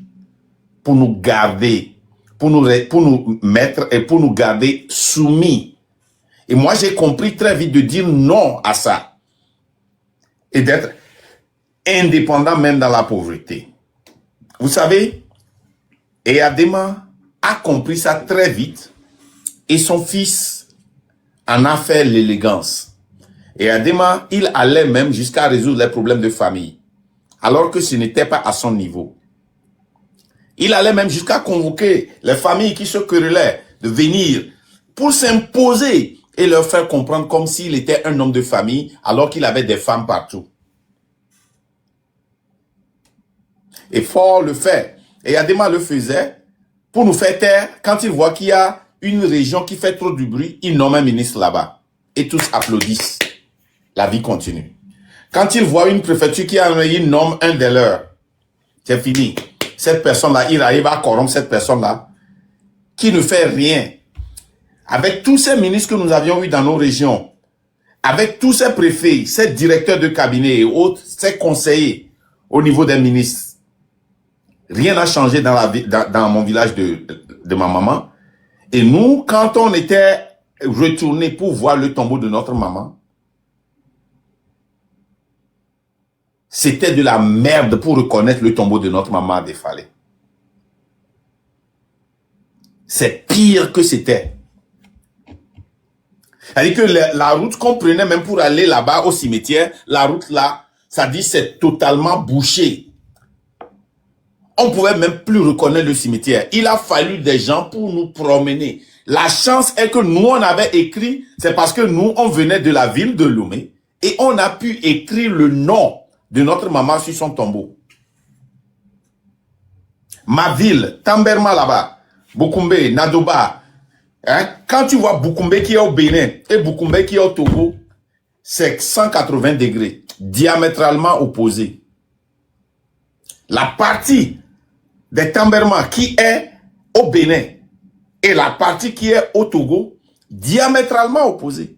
[SPEAKER 2] pour nous garder, pour nous mettre et pour nous garder soumis. Et moi, j'ai compris très vite de dire non à ça. Et d'être indépendant même dans la pauvreté. Vous savez, Eyadema a compris ça très vite et son fils en a fait l'élégance. Eyadema, il allait même jusqu'à résoudre les problèmes de famille, alors que ce n'était pas à son niveau. Il allait même jusqu'à convoquer les familles qui se querellaient de venir pour s'imposer et leur faire comprendre comme s'il était un homme de famille, alors qu'il avait des femmes partout. Et fort le fait. Eyadema le faisait pour nous faire taire. Quand il voit qu'il y a une région qui fait trop du bruit, il nomme un ministre là-bas. Et tous applaudissent. La vie continue. Quand il voit une préfecture qui a il nomme un des leurs. C'est fini. Cette personne-là, il arrive à corrompre cette personne-là qui ne fait rien. Avec tous ces ministres que nous avions eu dans nos régions, avec tous ces préfets, ces directeurs de cabinet et autres, ces conseillers au niveau des ministres, rien n'a changé dans mon village de ma maman. Et nous, quand on était retourné pour voir le tombeau de notre maman, c'était de la merde pour reconnaître le tombeau de notre maman à Défalé. C'est pire que c'était. C'est-à-dire que la route qu'on prenait même pour aller là-bas au cimetière, la route là, ça dit c'est totalement bouché. On pouvait même plus reconnaître le cimetière. Il a fallu des gens pour nous promener. La chance est que nous, on avait écrit, c'est parce que nous, on venait de la ville de Lomé et on a pu écrire le nom de notre maman sur son tombeau. Ma ville, Tamberma là-bas, Bukumbe, Nadoba. Hein? Quand tu vois Bukumbe qui est au Bénin et Bukumbe qui est au Togo, c'est 180 degrés, diamétralement opposés. La partie des Tamberma qui est au Bénin et la partie qui est au Togo, diamétralement opposés.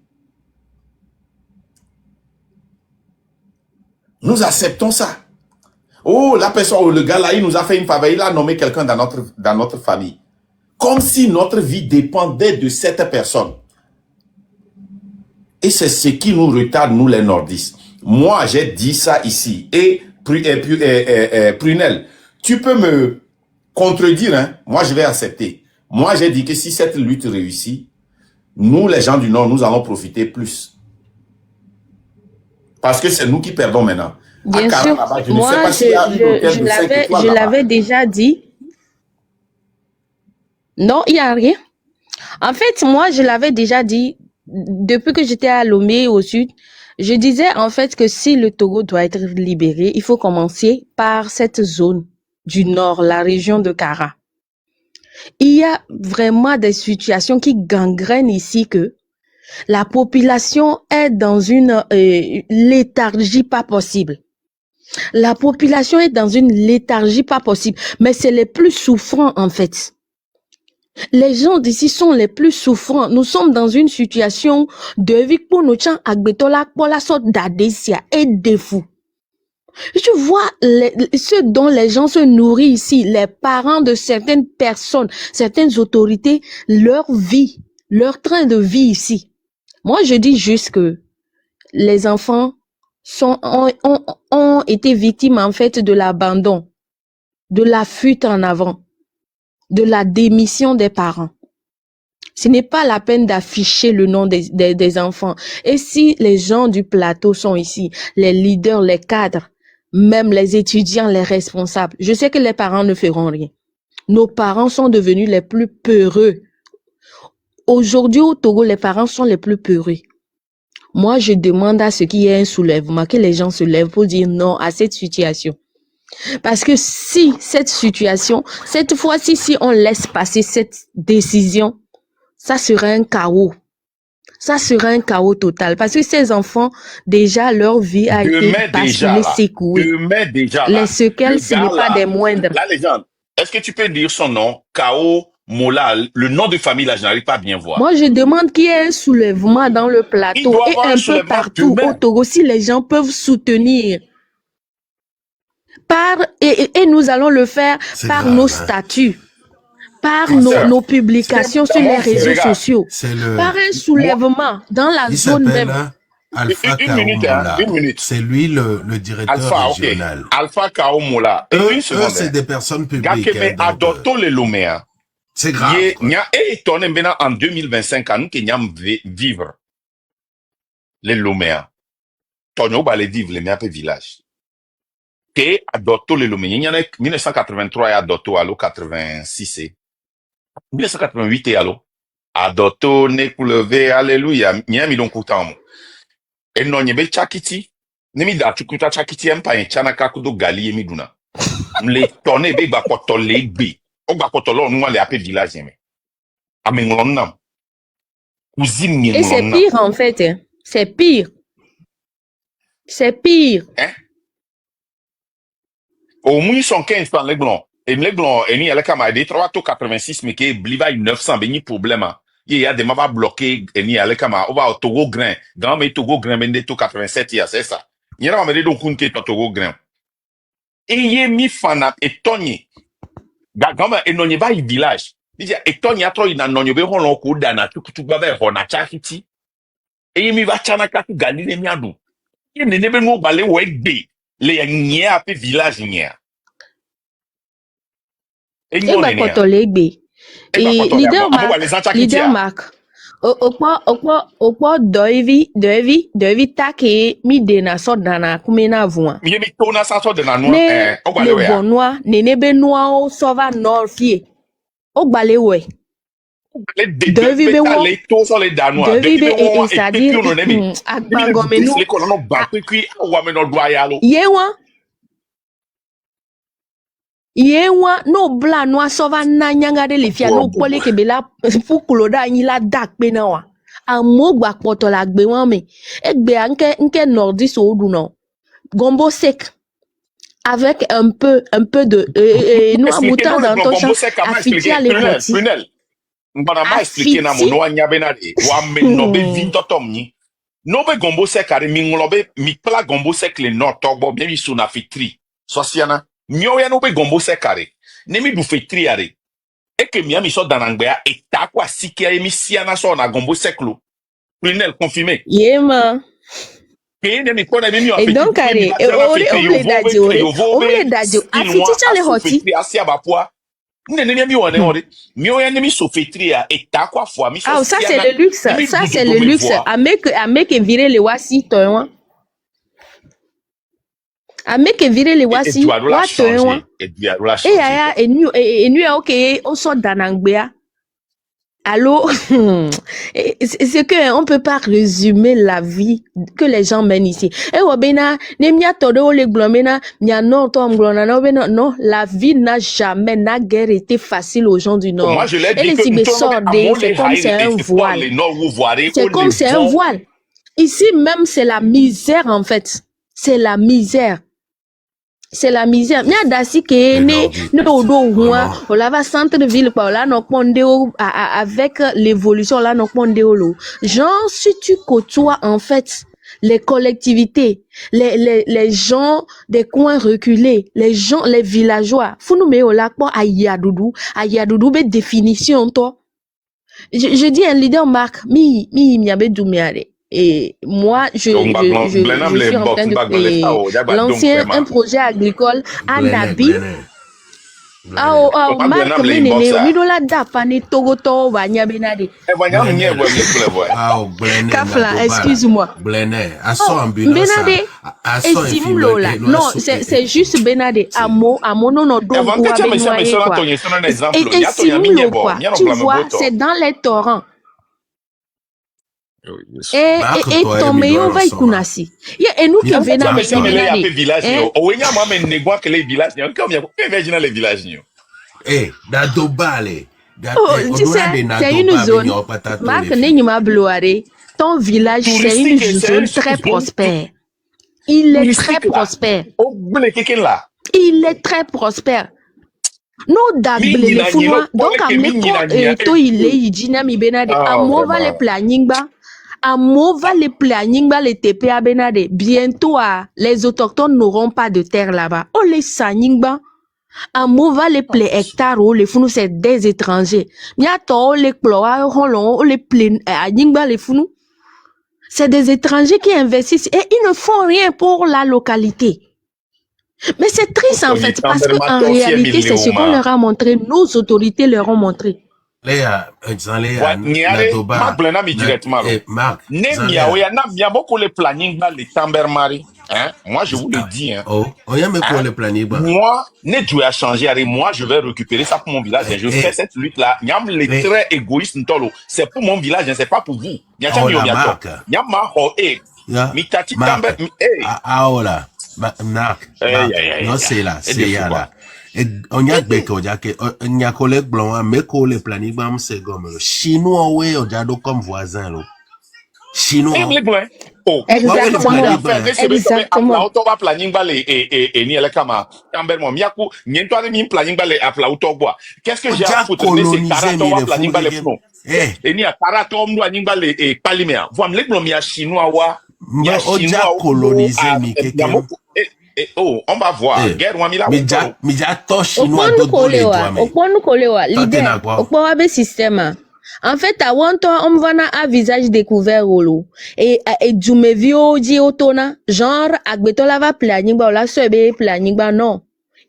[SPEAKER 2] Nous acceptons ça. Oh, la personne, oh, le gars là, il nous a fait une faveur, il a nommé quelqu'un dans notre famille. Comme si notre vie dépendait de cette personne. Et c'est ce qui nous retarde, nous les nordistes. Moi, j'ai dit ça ici. Et Prunel, tu peux me contredire, hein? Moi, je vais accepter. Moi, j'ai dit que si cette lutte réussit, nous, les gens du Nord, nous allons profiter plus. Parce que c'est nous qui perdons maintenant.
[SPEAKER 9] Bien sûr, moi, je l'avais déjà dit. Non, il n'y a rien. En fait, moi, je l'avais déjà dit, depuis que j'étais à Lomé, au sud, je disais en fait que si le Togo doit être libéré, il faut commencer par cette zone du nord, la région de Kara. Il y a vraiment des situations qui gangrènent ici que la population est dans une léthargie pas possible. La population est dans une léthargie pas possible, mais c'est les plus souffrants en fait. Les gens d'ici sont les plus souffrants. Nous sommes dans une situation de vie pour nous pour la sorte d'adécia et de fou. Je vois ce dont les gens se nourrissent ici, les parents de certaines personnes, certaines autorités, leur vie, leur train de vie ici. Moi, je dis juste que les enfants ont été victimes en fait de l'abandon, de la fuite en avant, de la démission des parents. Ce n'est pas la peine d'afficher le nom des enfants. Et si les gens du plateau sont ici, les leaders, les cadres, même les étudiants, les responsables, je sais que les parents ne feront rien. Nos parents sont devenus les plus peureux. Aujourd'hui au Togo, les parents sont les plus peureux. Moi, je demande à ce qu'il y ait un soulèvement, que les gens se lèvent pour dire non à cette situation. Parce que si cette situation, cette fois-ci, si on laisse passer cette décision, ça sera un chaos. Ça sera un chaos total. Parce que ces enfants, déjà, leur vie a été basculée, secouée. Les séquelles, ce n'est pas des moindres.
[SPEAKER 2] La légende, est-ce que tu peux dire son nom? Kao Mola, le nom de famille, là, je n'arrive pas à bien voir.
[SPEAKER 9] Moi, je demande qu'il y ait un soulèvement dans le plateau et un peu partout au Togo, si les gens peuvent soutenir. Et nous allons le faire par nos statuts, par nos publications sur les réseaux sociaux, par un soulèvement dans la zone même.
[SPEAKER 1] Alpha Kaomola. C'est lui le directeur régional.
[SPEAKER 2] Alpha Kaomola.
[SPEAKER 1] Eux, c'est des personnes publiques. C'est grave.
[SPEAKER 2] En 2025, nous qui vivre les Loméens. Tonyo va les vivre les meilleurs villages. Que adopto les Loméens. Il y en a 1983 et adopto à l'eau 86. 1988 et à l'eau. Adopto ne coulevé, alléluia. N'y mi donc coutant. Et non, n'y chakiti. Nemi da tukuta chakiti empa en chanaka kudo gali mi duna. Mle tonne be ba kotole be. O ba kotolo nous aller appeler village yeme. Amenglonnam. Cousine ni.
[SPEAKER 9] Et c'est pire en fait. Hein. C'est pire. C'est pire.
[SPEAKER 2] Hein? Au moins, ils sont 15 par les blancs. Et les blancs, et ni à la caméra, des 3 to 86, mais qui bliva 900, ben, ni problème. Il y a des mavas bloqués, et ni à la caméra, on va au Togo grain. Grand, mais Togo grain, ben, des to 87, il y a, c'est ça. Il y a un mais donc, on est au Togo grain. Et il y a mi fanat, et Tony. Gagamba, et non, il y a un village. Il y a, et Tony, a trop, il y a non, il y a un long coup d'ana, tout baveur, on a chakiti. Et il y a mi va chanaka, tu gagne les miadou. Il y a des nébénos balé, ouais, des.
[SPEAKER 10] les nia pe village nia. Et
[SPEAKER 9] Et
[SPEAKER 10] nous on
[SPEAKER 9] bah
[SPEAKER 10] est
[SPEAKER 9] quand
[SPEAKER 10] nia.
[SPEAKER 9] on l'égbé.
[SPEAKER 10] Et bah
[SPEAKER 9] Et
[SPEAKER 10] quand on est
[SPEAKER 9] leader
[SPEAKER 10] à moi les
[SPEAKER 9] Mark,
[SPEAKER 10] ancha
[SPEAKER 9] leader
[SPEAKER 10] kitia.
[SPEAKER 9] Mark. Okwa Doivi take mi dena so dana kumena voa.
[SPEAKER 10] Mi mi tona sanso de na no
[SPEAKER 9] Ne
[SPEAKER 10] o
[SPEAKER 9] le
[SPEAKER 10] gbale we ya.
[SPEAKER 9] bonnois, ne nebe noa o sova nor fie. O gbale we.
[SPEAKER 10] Les de
[SPEAKER 9] Doivi be
[SPEAKER 10] beta
[SPEAKER 9] wo.
[SPEAKER 10] les to so les danois.
[SPEAKER 9] Doivi
[SPEAKER 10] Depuis
[SPEAKER 9] be
[SPEAKER 10] be won et
[SPEAKER 9] c'est-à-dire
[SPEAKER 10] puis on nemi. Nemi le
[SPEAKER 9] agbangome
[SPEAKER 10] dis
[SPEAKER 9] nou.
[SPEAKER 10] les ko no ba puis wa me no doa ya lo.
[SPEAKER 9] Yewa no bla no sova na nyanga de lefia no pole ke bela fukulo da yin la dak pe na wa. Amo gba poto la gbe wan me. Egbe nke nordis o du no. Gombo sec avec un peu de nous à moutarde dans ton champ affiti à l'évoti.
[SPEAKER 10] Prunel. Mbana ma expliquer na mo no anya be na de. Wa me no be vinto tom ni. No be gombo sec are mi nglobe mi pla gombo sec le no togbo bien mi suna fitri. Sosiana. Mio ya no be gombo sekare. Nemi du fetri are. E ke mi so danangbea e ta kwa sikia emi siana so na gombo seklo. Prunel confirmé.
[SPEAKER 9] Yema.
[SPEAKER 10] Et
[SPEAKER 9] donc allez, on les dadio. Afiti chale hoti. Ah, ça c'est le luxe. Ça c'est le luxe. À mec virer les wasi toi. A meke vire le wasi watoen et nu ok on sort danangbea. Allô c'est que on peut pas résumer la vie que les gens mènent ici. Et wabena ne mia todo le glomena mia non tom glona non la vie n'a jamais n'a guère été facile aux gens du Nord.
[SPEAKER 10] Moi je l'ai dit
[SPEAKER 9] et
[SPEAKER 10] que
[SPEAKER 9] c'est comme c'est un voile. C'est comme c'est un voile. Ici même c'est la misère en fait. C'est la misère. C'est la misère. Mia dasi ke ne odo huan on la va centre de ville pa la no pondeo avec l'évolution là no pondeo lo. Genre si tu côtoies en fait les collectivités, les gens des coins reculés, les gens les villageois, funu me o la po ayadudu be définition to. Je dis un leader Mark mi abe dumiare. Et moi, je suis en train de lancer un projet agricole à Nabi. Marc, Midola Dapane Togoto, Vanya Benade. Kafla, excuse-moi. Benade, estime là. Non, c'est juste Benade. Amo, non, non, donc, estime quoi. Tu vois, c'est dans les torrents. Et ton meilleur va y kunasi. Et nous qui venons
[SPEAKER 10] de village, owenya moi men negwa que les villages, comme il y a les villages.
[SPEAKER 1] Eh, d'Adobale.
[SPEAKER 9] Tu sais, c'est une zone. Marc Nenyuma Bloare, ton village, c'est une zone très prospère. Il est très prospère. Il est très prospère. No dagle le funwa donc ameko to ile yijina mi benade amova le planingba. Amova le planingba le TPA benade. Bientôt les autochtones n'auront pas de terre là-bas. Oh les saningba. Amova le ple hectares ou les funu c'est des étrangers. Miato les ploa holon les ple aningba les funu. C'est des étrangers qui investissent et ils ne font rien pour la localité. Mais c'est triste en fait, parce qu'en réalité, c'est ce qu'on leur a montré, nos autorités leur ont montré.
[SPEAKER 1] Léa,
[SPEAKER 10] directement. Moi, je vous le dis. Moi, moi, je vais récupérer ça pour mon village. Je fais cette lutte-là. Les très égoïstes, c'est pour mon village, c'est pas pour vous.
[SPEAKER 1] Non, c'est là. On y a que on y a collègue blanc, mais qu'on les planning, c'est comme le chinois, ouais, on a comme voisin, là. Chinois.
[SPEAKER 9] Exactement.
[SPEAKER 10] Exactement. On va planning balé et ni elle kama. Tambermo miaku, niento ani mi planning balé apla utogwa. Qu'est-ce que j'ai à foutre de ces tarato va planning balé flo. Et ni a tarato mno ani balé et palimea. Vous me l'eglon mia chinois wa.
[SPEAKER 1] On a colonisé mi quelqu'un.
[SPEAKER 10] Oh, on va voir. Guerre ou amila.
[SPEAKER 1] Mija to chinois de
[SPEAKER 9] Okponu kolewa, leader. Okponu abe système. En fait, à Wanto, on va à visage découvert olo. Et du me vio di otona, genre, agbetola va planning ba, la sebe planning ba, non.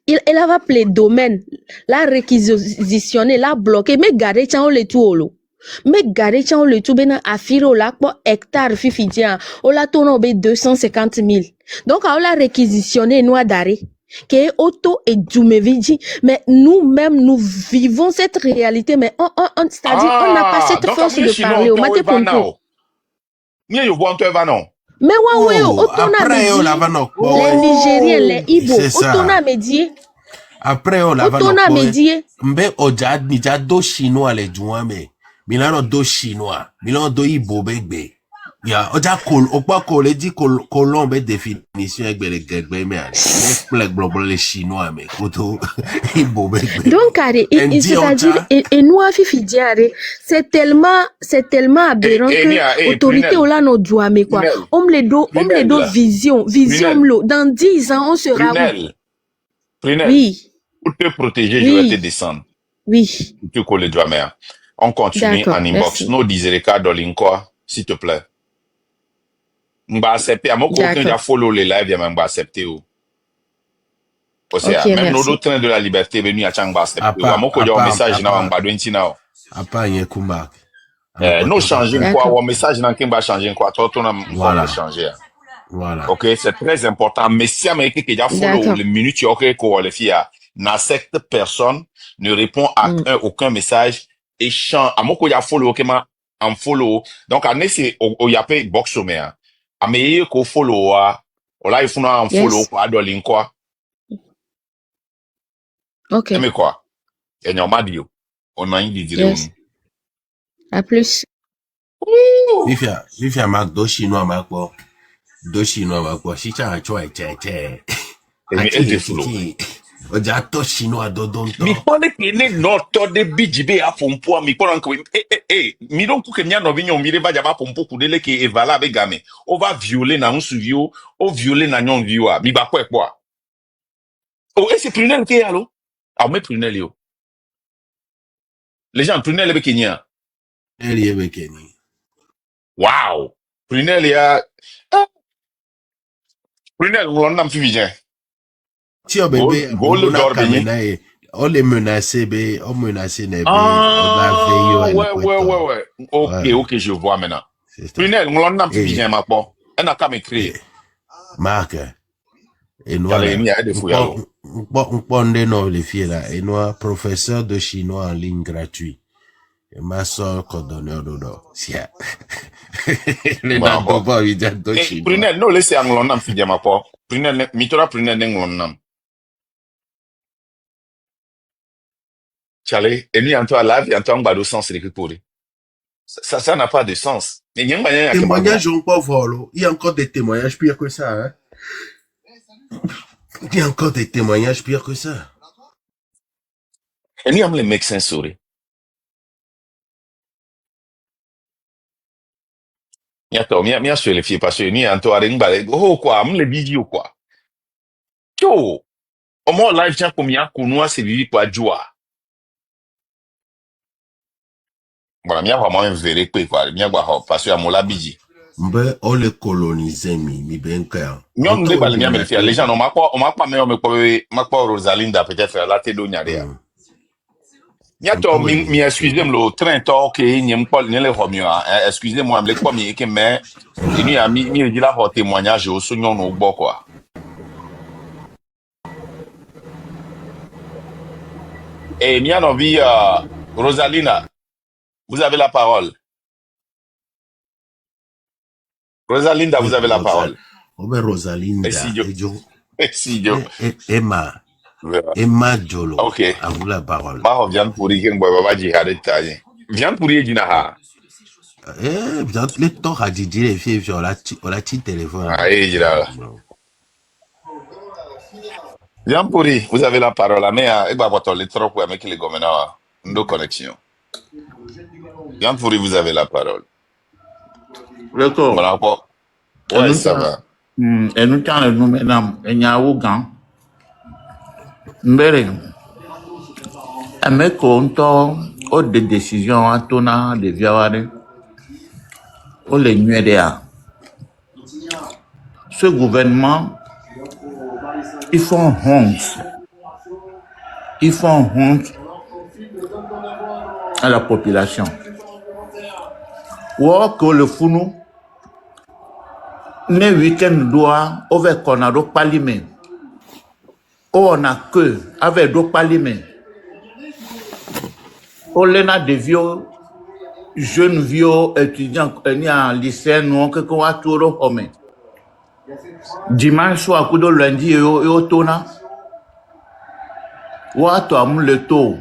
[SPEAKER 9] Elle va appeler domaine, la réquisitionner, la bloquer, mais garder tiens le tout olo. Mais garder tiens le tout, bena affiro la kwa hectare fifidian, o la tono be 250 000. Donc, on l'a réquisitionné, nous d'arrêt. Que auto et Djoumevidji, mais nous-mêmes, nous vivons cette réalité, mais c'est-à-dire, on n'a pas cette
[SPEAKER 10] donc
[SPEAKER 9] force
[SPEAKER 10] amie
[SPEAKER 9] de
[SPEAKER 10] chino
[SPEAKER 9] parler. Au
[SPEAKER 10] to
[SPEAKER 9] maté
[SPEAKER 10] eva
[SPEAKER 9] pompo.
[SPEAKER 10] now. Mie yo wanto eva non.
[SPEAKER 9] Mais ouais,
[SPEAKER 1] Oh,
[SPEAKER 9] autona
[SPEAKER 1] après, on la
[SPEAKER 9] médié,
[SPEAKER 1] va non.
[SPEAKER 9] les Nigériens, les Ibo,
[SPEAKER 1] C'est ça.
[SPEAKER 9] autona médié,
[SPEAKER 1] Après, on la va non.
[SPEAKER 9] autona médié.
[SPEAKER 1] Mbe oja nija do chinois les jouame. Milano do chinois. Milano do ibo begbe. Ya oja kol okwa kol di kolon be définition egbe le gegbe me ale. Me plek bloblo les chinois me koto ibo begbe.
[SPEAKER 9] Donc, c'est-à-dire, et nous, à Fifi Diaré, c'est tellement aberrant que autorité ou là, nos douame, quoi. On me les do vision,
[SPEAKER 10] Prunelle.
[SPEAKER 9] dans 10 ans, on sera
[SPEAKER 10] Prunelle.
[SPEAKER 9] Oui.
[SPEAKER 10] Pour te protéger, je vais te descendre.
[SPEAKER 9] Oui.
[SPEAKER 10] Tu colles les doigts, mère. On continue en inbox.
[SPEAKER 9] Merci.
[SPEAKER 10] Nous disons quoi, s'il te plaît. M'a accepté. À mon côté, j'ai follow les lives, m'a accepté. Aussi, même nos autres trains de la liberté, venu à Chang accepté. À mon côté, un message dans un badouin tina.
[SPEAKER 1] Apa yé kumba.
[SPEAKER 10] Nous changer quoi, ou un message dans qui va changer quoi, toi, on a changer.
[SPEAKER 1] Voilà.
[SPEAKER 10] Ok, c'est très important. Mais si Amérique qui a follow les minutes, ok, quoi, les filles, n'a cette personne ne répond à aucun message et change. À mon côté, follow, ok, en follow. Donc, à c'est au yapé box au mer. À meilleur qu'au follow, là, il faut en follow, quoi, dans link, quoi.
[SPEAKER 9] Ok.
[SPEAKER 10] Mais quoi? Et normal, on a une idée.
[SPEAKER 9] À plus.
[SPEAKER 1] Vifia mak do chinois mak bo. Do chinois mak bo. Si cha chwa che.
[SPEAKER 10] Mais elle est follow.
[SPEAKER 1] Oja to chinois do don to.
[SPEAKER 10] Mi pone que ne no to de bijibe a pompo mi pone que mi don ku ke nya no binyo mi ba jaba pompo ku dele ke evala be game. O va violer na unsu vio, o violer na nyon vio a mi ba kwa. Oh, et c'est Prunelle qui est allo? Ah, mais Prunelle yo. Les gens Prunelle be Kenya.
[SPEAKER 1] Elle y est Kenya.
[SPEAKER 10] Wow. Prunelle ya Prunelle on n'a plus bien.
[SPEAKER 1] Tio bébé,
[SPEAKER 10] go le dor benyi.
[SPEAKER 1] On les menacé be, on menacé ne be,
[SPEAKER 10] ouais. OK, je vois maintenant. Prunelle on n'a plus bien ma po. Elle n'a qu'à m'écrire.
[SPEAKER 1] Marc. Et nous on pondait non les filles là et nous professeur de chinois en ligne gratuit. Et ma soeur coordonneur d'odo. Sia. Les dados pas évident de chinois.
[SPEAKER 10] Prunelle non laissez anglon nam fille ma po. Prunelle mitora Prunelle n'anglon nam. Chale, et lui, Antoine, là, Antoine, bah, le sens, c'est pour lui. Ça n'a pas de sens.
[SPEAKER 1] Témoignages ont pas volé. Il y a encore des témoignages pires que ça, hein. Il y a encore des témoignages pires que ça.
[SPEAKER 10] Et lui, les médecins souris. Mia sur les filles, parce que lui, Antoine, oh, quoi, les vidéos, quoi. Yo, au moins, live, tiens, combien, qu'on c'est vivi pour joie. Voilà, mia vraiment un vrai quoi. Mia parce que à mon labiji.
[SPEAKER 1] Mbe on les colonisé mi ben cœur.
[SPEAKER 10] Mia on déballe mia me faire. Les gens on m'a pas mais on m'a pas Rosalinda peut-être la tête do nyare. Mia to mi excusez-moi le train to que ni me parle ni le romio. Excusez-moi me le quoi mi que mais ni ami mi dit la témoignage au sonyon no gbo quoi. Et mia no vi Rosalinda. Vous avez la parole. Rosalinda, vous avez la parole.
[SPEAKER 1] Rosalinda.
[SPEAKER 10] Merci, Joe.
[SPEAKER 1] Emma Jolo.
[SPEAKER 10] Ok.
[SPEAKER 1] À vous la parole.
[SPEAKER 10] Ma viande pourrie qui va jihad taille. Viande pourrie dinaha.
[SPEAKER 1] Viande les torts à Didi les filles sur la petite téléphone.
[SPEAKER 10] Ah, jira. Viande pourrie, vous avez la parole. Mais il va voir les trop pour avec les gomena nos connexions. Viande pourrie, vous avez la parole.
[SPEAKER 11] D'accord.
[SPEAKER 10] Voilà quoi. Ouais, ça va.
[SPEAKER 11] Et nous t'en nous mesdames, et n'y a aucun. Mbere. Ame konto des décisions à tona de viaware, au les nuédéa. Ce gouvernement, ils font honte. Ils font honte à la population. Ou que le founou, ne week-end doit, over konado palime. On a que, avec do palime. On a des vieux, jeunes vieux étudiants, en lycée, nous, que qu'on a tout le homme. Dimanche soir, coup de lundi, et au tona. Ou à toi, le taux.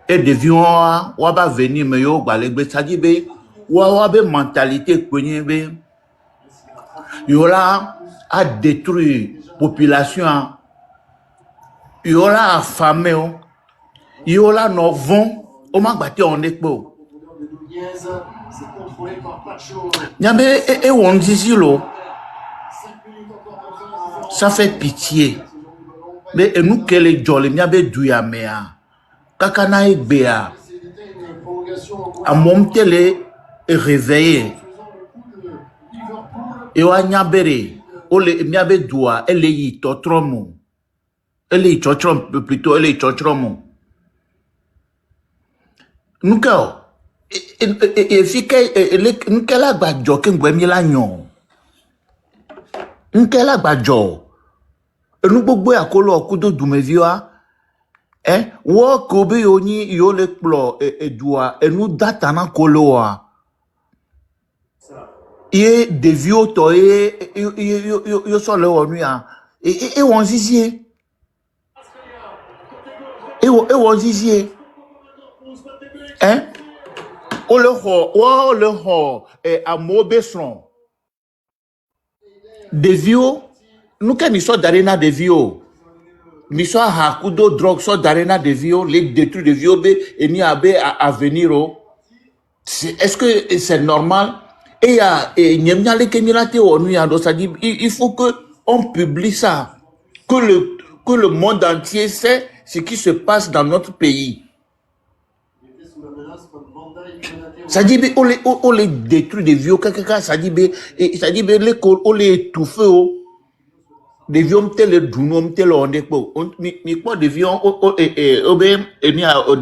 [SPEAKER 11] Et des vieux, ou à venir, mais yo, balégbe, ça dit, ou à mentalité, kwenye, yola a détruit population, yola affamé, yola no vont, au manque on est beau. Nyambe et on dit lo, ça fait pitié. Mais nous que les jolly, nyambe douya mea, kakana et béa, à mon télé réveillé. Et on nyabere, ole nyabé doua, elle est totromo, elle est totrom plutôt, elle est totromo. Nous kao, et fike, nous kela badjo ken gwemila nyon, nous kela badjo, nous bobo akolo kudo dumevioa, wo kobe yoni yo le plo et doua, et nous datana koloa. Et des vieux toye yo so le onu ya et on zizie et on zizie o le ho et à Mobesson des vieux nous quand ils sont d'arena des vieux ni so hakudo drogue so d'arena des vieux les détruits des vieux et ni abe à venir est-ce que c'est normal? Et il faut que on publie ça, que le monde entier sait ce qui se passe dans notre pays. Ça dit on les détruit des vieux, ça dit on les étouffe, des vieux on tel on tel on est pas, mais quoi des vieux dans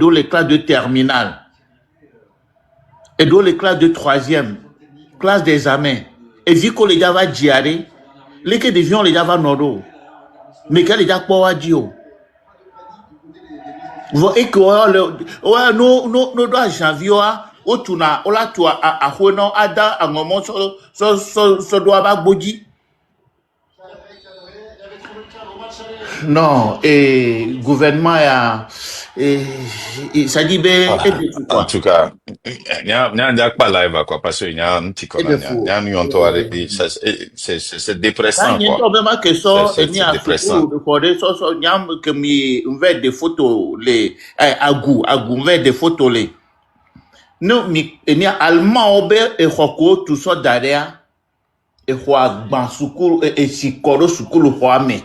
[SPEAKER 11] les classes de terminale et dans les classes de troisième. Classe d'examen. Et vu qu'on les a diarrhée, les que des vions les a nodo. Mais qu'elle les a pas dio. Et que ouais no doit janvier au tuna au la toi à hono ada à moment so doit pas body. Non, et gouvernement a ça dit
[SPEAKER 10] En tout cas, il y a pas live quoi parce qu'il y a un petit il y a un toi c'est dépressant quoi. C'est dépressant.
[SPEAKER 11] Que mi on des photos les agou on des photos les. Non mi ni allemand ober et hoko tout ça derrière et quoi ban sukulu et si koro sukulu hoame.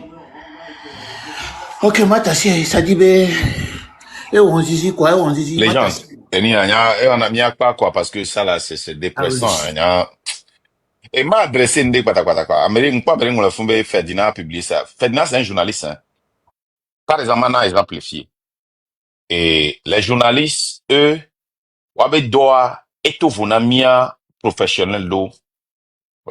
[SPEAKER 11] Ok, moi, ça dit, et on dit quoi, on dit.
[SPEAKER 10] Les gens, on a mis à quoi, parce que ça, là, c'est dépressant. Et m'a adressé une quoi. Amérique, pas on l'a fait, Ferdinand a publié ça. Ferdinand, c'est un journaliste, hein. Par exemple, on a exemplifié. Et les journalistes, eux, doivent être au professionnel d'eau.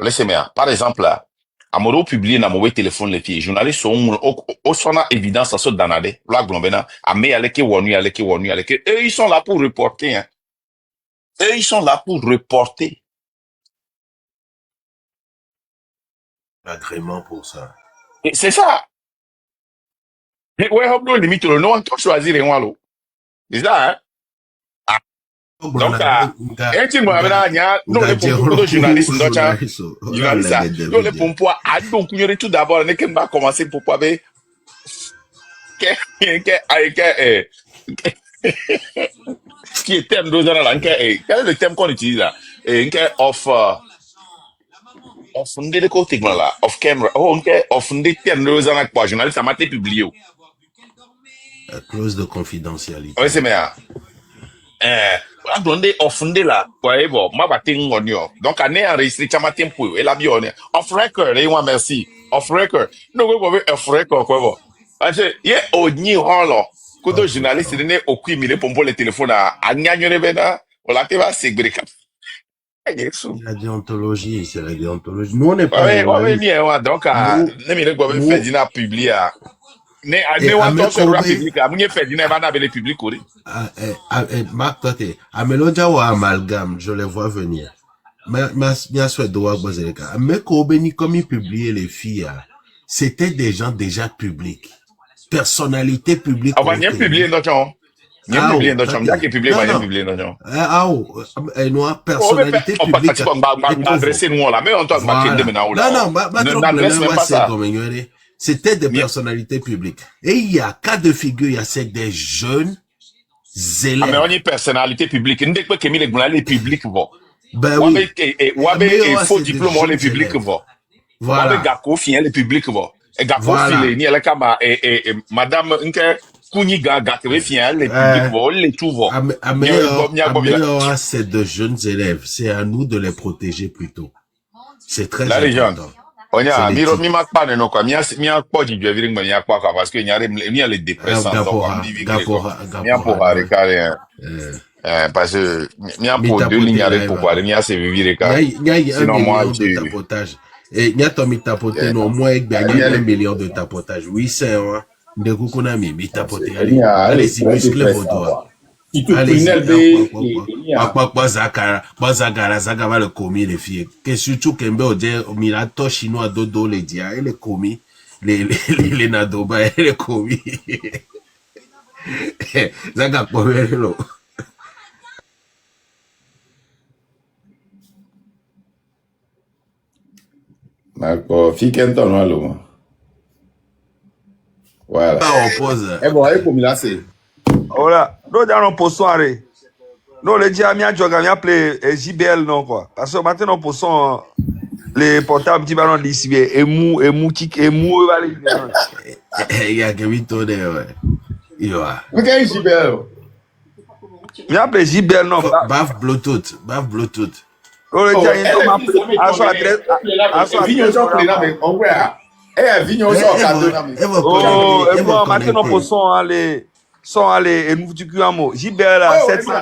[SPEAKER 10] Laissez-moi. Par exemple, là, Amoro publié dans mon téléphone les filles. Journalistes sont au son évidence à ce danade. Là, glombena, amé aleke wonu. Eux, ils sont là pour reporter, hein. Eux, ils sont là pour reporter.
[SPEAKER 1] L'agrément pour ça.
[SPEAKER 10] Et c'est ça. Mais ouais, hop, limite, le nom, on choisir les mois, c'est ça, hein. Donc, un petit moment, nous, les journalistes, nous, les pompois, donc, il y aurait tout d'abord, on va commencer pour pas, qui est thème de là, quel est le thème qu'on utilise là? Of des côtés of camera, of des thèmes de quoi, journaliste, ça m'a été publié.
[SPEAKER 1] Clause de confidentialité.
[SPEAKER 10] Oui, c'est mais attendez, offrez là, quoi, bon, moi, va t'engonio. Donc, on est enregistré, tu m'as tempo, et la bionne, off record, et moi, merci, off record. Non, vous pouvez off record, quoi, bon. Parce que, il y a au ni rolo, quand le journaliste, il est au coup, il est pour le téléphone à Nyanyore Bena, on l'a fait, c'est briquet.
[SPEAKER 1] La déontologie, c'est la déontologie. Nous, on n'est pas
[SPEAKER 10] Ouais,
[SPEAKER 1] journalistes.
[SPEAKER 10] donc,
[SPEAKER 1] Nous,
[SPEAKER 10] ne me fait dîner publier. Ne wanto se roi public, a mwenye fait dîner, va n'abeler public, oui.
[SPEAKER 1] Marc, toi, Amelodia ou amalgame, je les vois venir. Mais souhait de voir Bozeleka. Mais Kobeni, comme il publiait les filles, c'était des gens déjà publics. Personnalités publiques.
[SPEAKER 10] Ah, on y a publié notre champ. Il y a publié notre champ. Il y a qui publié, il y a publié notre champ.
[SPEAKER 1] Noir, personnalité publique.
[SPEAKER 10] Adressez nous là, mais on doit marquer des maintenant là.
[SPEAKER 1] Non, n'adresse même pas ça. C'était des personnalités publiques. Et il y a cas de figure, il y a c'est des jeunes élèves.
[SPEAKER 10] Ah, mais on y personnalité publique. Nous découvrons que les publics vont.
[SPEAKER 1] Ben oui.
[SPEAKER 10] Il faut diplôme les publics vont. Voilà. Gako fien les publics vont. Et Gako file ni elle kama et madame nke Kouni Gaga fien les publics vont, les tout vont.
[SPEAKER 1] Amélior, c'est de jeunes élèves. C'est à nous de les protéger plutôt. C'est très important.
[SPEAKER 10] On y a miro mi mak pa no kwa mi a po di je viring mania kwa parce que il y a les dépressants donc on dit mi a pour arrêter parce que mi a pour deux lignes avec pourquoi mi a se vivre sinon moi
[SPEAKER 1] de tapotage et n'y a Tommy tapoter non moins il y a 1 million de tapotage oui c'est hein de kukuna mi tapoter allez-y muscle votre Zaka va le commis les filles. Que surtout Kembe Ode, Mirato chinois dodo les dia, et les commis, les nadoba, et les commis. Zaka pomelo.
[SPEAKER 2] D'accord, Fikenton, non, voilà.
[SPEAKER 1] On pose.
[SPEAKER 2] Eh bon, allez, comme là, c'est.
[SPEAKER 6] Voilà. Nous, dans nos soirée. Non, les dia mi a joga mi appelé JBL non quoi. Parce que maintenant pour son les portables qui ballon d'ici emu va les.
[SPEAKER 1] Il y a que vito de ouais. Il va.
[SPEAKER 2] OK JBL.
[SPEAKER 6] Mi appelé JBL non.
[SPEAKER 1] Baf Bluetooth.
[SPEAKER 6] Non, les dia il m'a à son adresse à son
[SPEAKER 2] vignon so clé là mais on voit. Vignon so cadeau là mais.
[SPEAKER 6] Oh, et bon maintenant pour son les sont allés et nous tu amo JBL à 700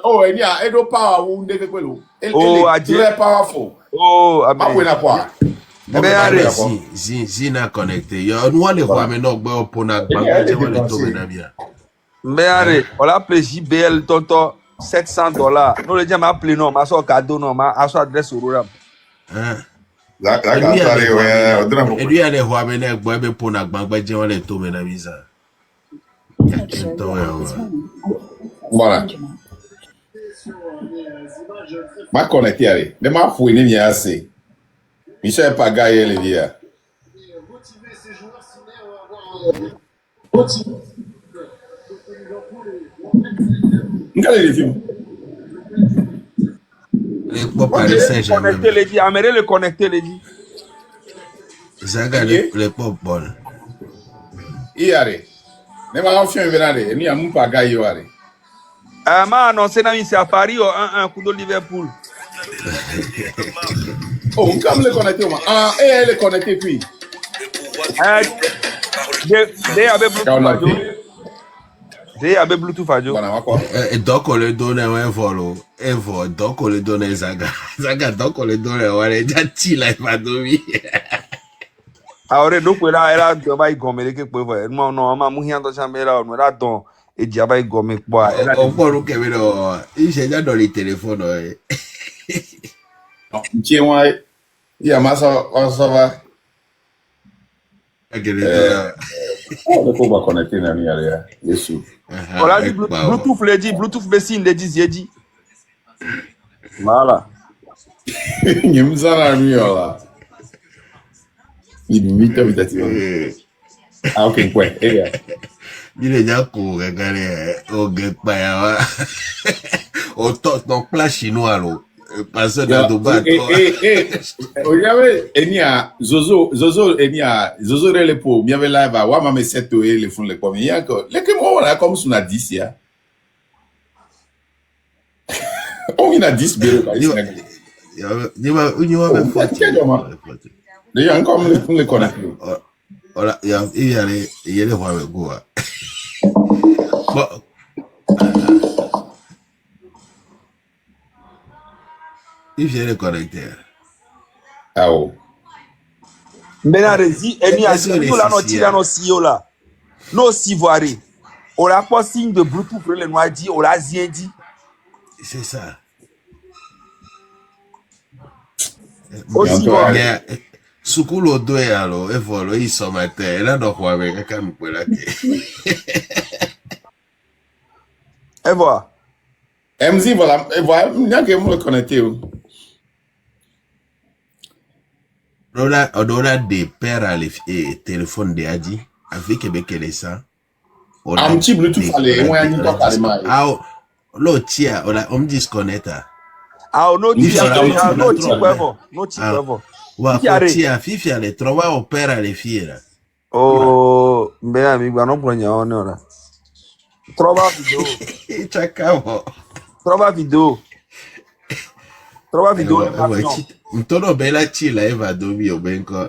[SPEAKER 2] oh il y a edo power où ndeke kwelo
[SPEAKER 6] oh
[SPEAKER 2] très powerful
[SPEAKER 6] oh
[SPEAKER 2] abena quoi
[SPEAKER 6] mais allez
[SPEAKER 1] si na connecté yo nous les voir maintenant gbe pour na gba je le tomber na bien
[SPEAKER 6] mais allez on l'a appelé JBL tonton $700 nous le dit m'a appelé non m'a so cadeau non m'a à so adresse au Roram
[SPEAKER 1] hein
[SPEAKER 2] et
[SPEAKER 1] lui aller voir maintenant gbe pour na gba je le tomber na visa.
[SPEAKER 2] Voilà. Ma connecté allez. Ne m'a fouillé ni assez. Michel pas gagné les vieux. Regardez les films.
[SPEAKER 1] Les Paris Saint-Germain.
[SPEAKER 6] Connecter les dit, Améré le connecter les dit.
[SPEAKER 1] Zaga les pop ball.
[SPEAKER 2] Y allez. Ne m'a fait venir ni a mon pas gagné allez.
[SPEAKER 6] M'a annoncé na c'est à Paris au 1-1 coup de Liverpool.
[SPEAKER 2] Oh, comme le connecté moi. Ah, et elle est connectée puis.
[SPEAKER 6] Des avec Bluetooth fadio.
[SPEAKER 1] Et donc on le donne un vol. Un vol. Donc on le donne Zaga. Zaga donc on le donne on est déjà tila va dormir.
[SPEAKER 6] Ahora donc là era vai gomer que peut voir. Non ma muhian do chamera on era don et dia vai gomer quoi.
[SPEAKER 1] On peut que vero. Il j'ai dans les téléphones.
[SPEAKER 2] Tiens moi. Il y a ma ça va. On peut pas connecter na mi allez. Yesu.
[SPEAKER 6] Voilà dit Bluetooth les dit Bluetooth machine les dit j'ai voilà.
[SPEAKER 2] Nyimza mi là. Il m'imite invitativement. Ah ok quoi.
[SPEAKER 1] Il est déjà couru regarder au gars pas au top donc plat chinois là. Pasteur Nadoba,
[SPEAKER 2] Oyawe, enia, Zozo, enia, Zozo rele po, miave live, wa mame seto le fun le pomi, yako, leke mo wana, comme suna 10 ya. On ina 10 biro, ka isi nage.
[SPEAKER 1] Uniwa me foti.
[SPEAKER 2] Déjà, encore le connaître.
[SPEAKER 1] Voilà, il y a les voix avec Goa. Bon. Il vient de connecter.
[SPEAKER 2] Ah oh.
[SPEAKER 6] Maintenant, Rési, nous là, nous tirons nos CEO là. Nos Ivoiriens. On n'a pas signe de Bluetooth pour les noirs dit, on l'a dit.
[SPEAKER 1] C'est ça.
[SPEAKER 6] Aussi,
[SPEAKER 1] Sukulo doe alo, evolo, isomate, la no kwa weka kamipwela ke.
[SPEAKER 6] Et voilà.
[SPEAKER 2] MZ, voilà, et voilà, il y a que me connecter.
[SPEAKER 1] On a des paires à téléphone de Adi, avec Québec et les ça.
[SPEAKER 2] Un petit Bluetooth, allez, on a une porte allemand.
[SPEAKER 1] Ah, l'autre tia, on me disconnecte.
[SPEAKER 6] Ah, no tipo.
[SPEAKER 1] Wa tia, fifi ale, trova opera le fiera.
[SPEAKER 6] Oh, bem amigo, não põe não, né? Trova video.
[SPEAKER 1] Chacavo.
[SPEAKER 6] Trova video.
[SPEAKER 1] Mtono bela chila eva domi obenko.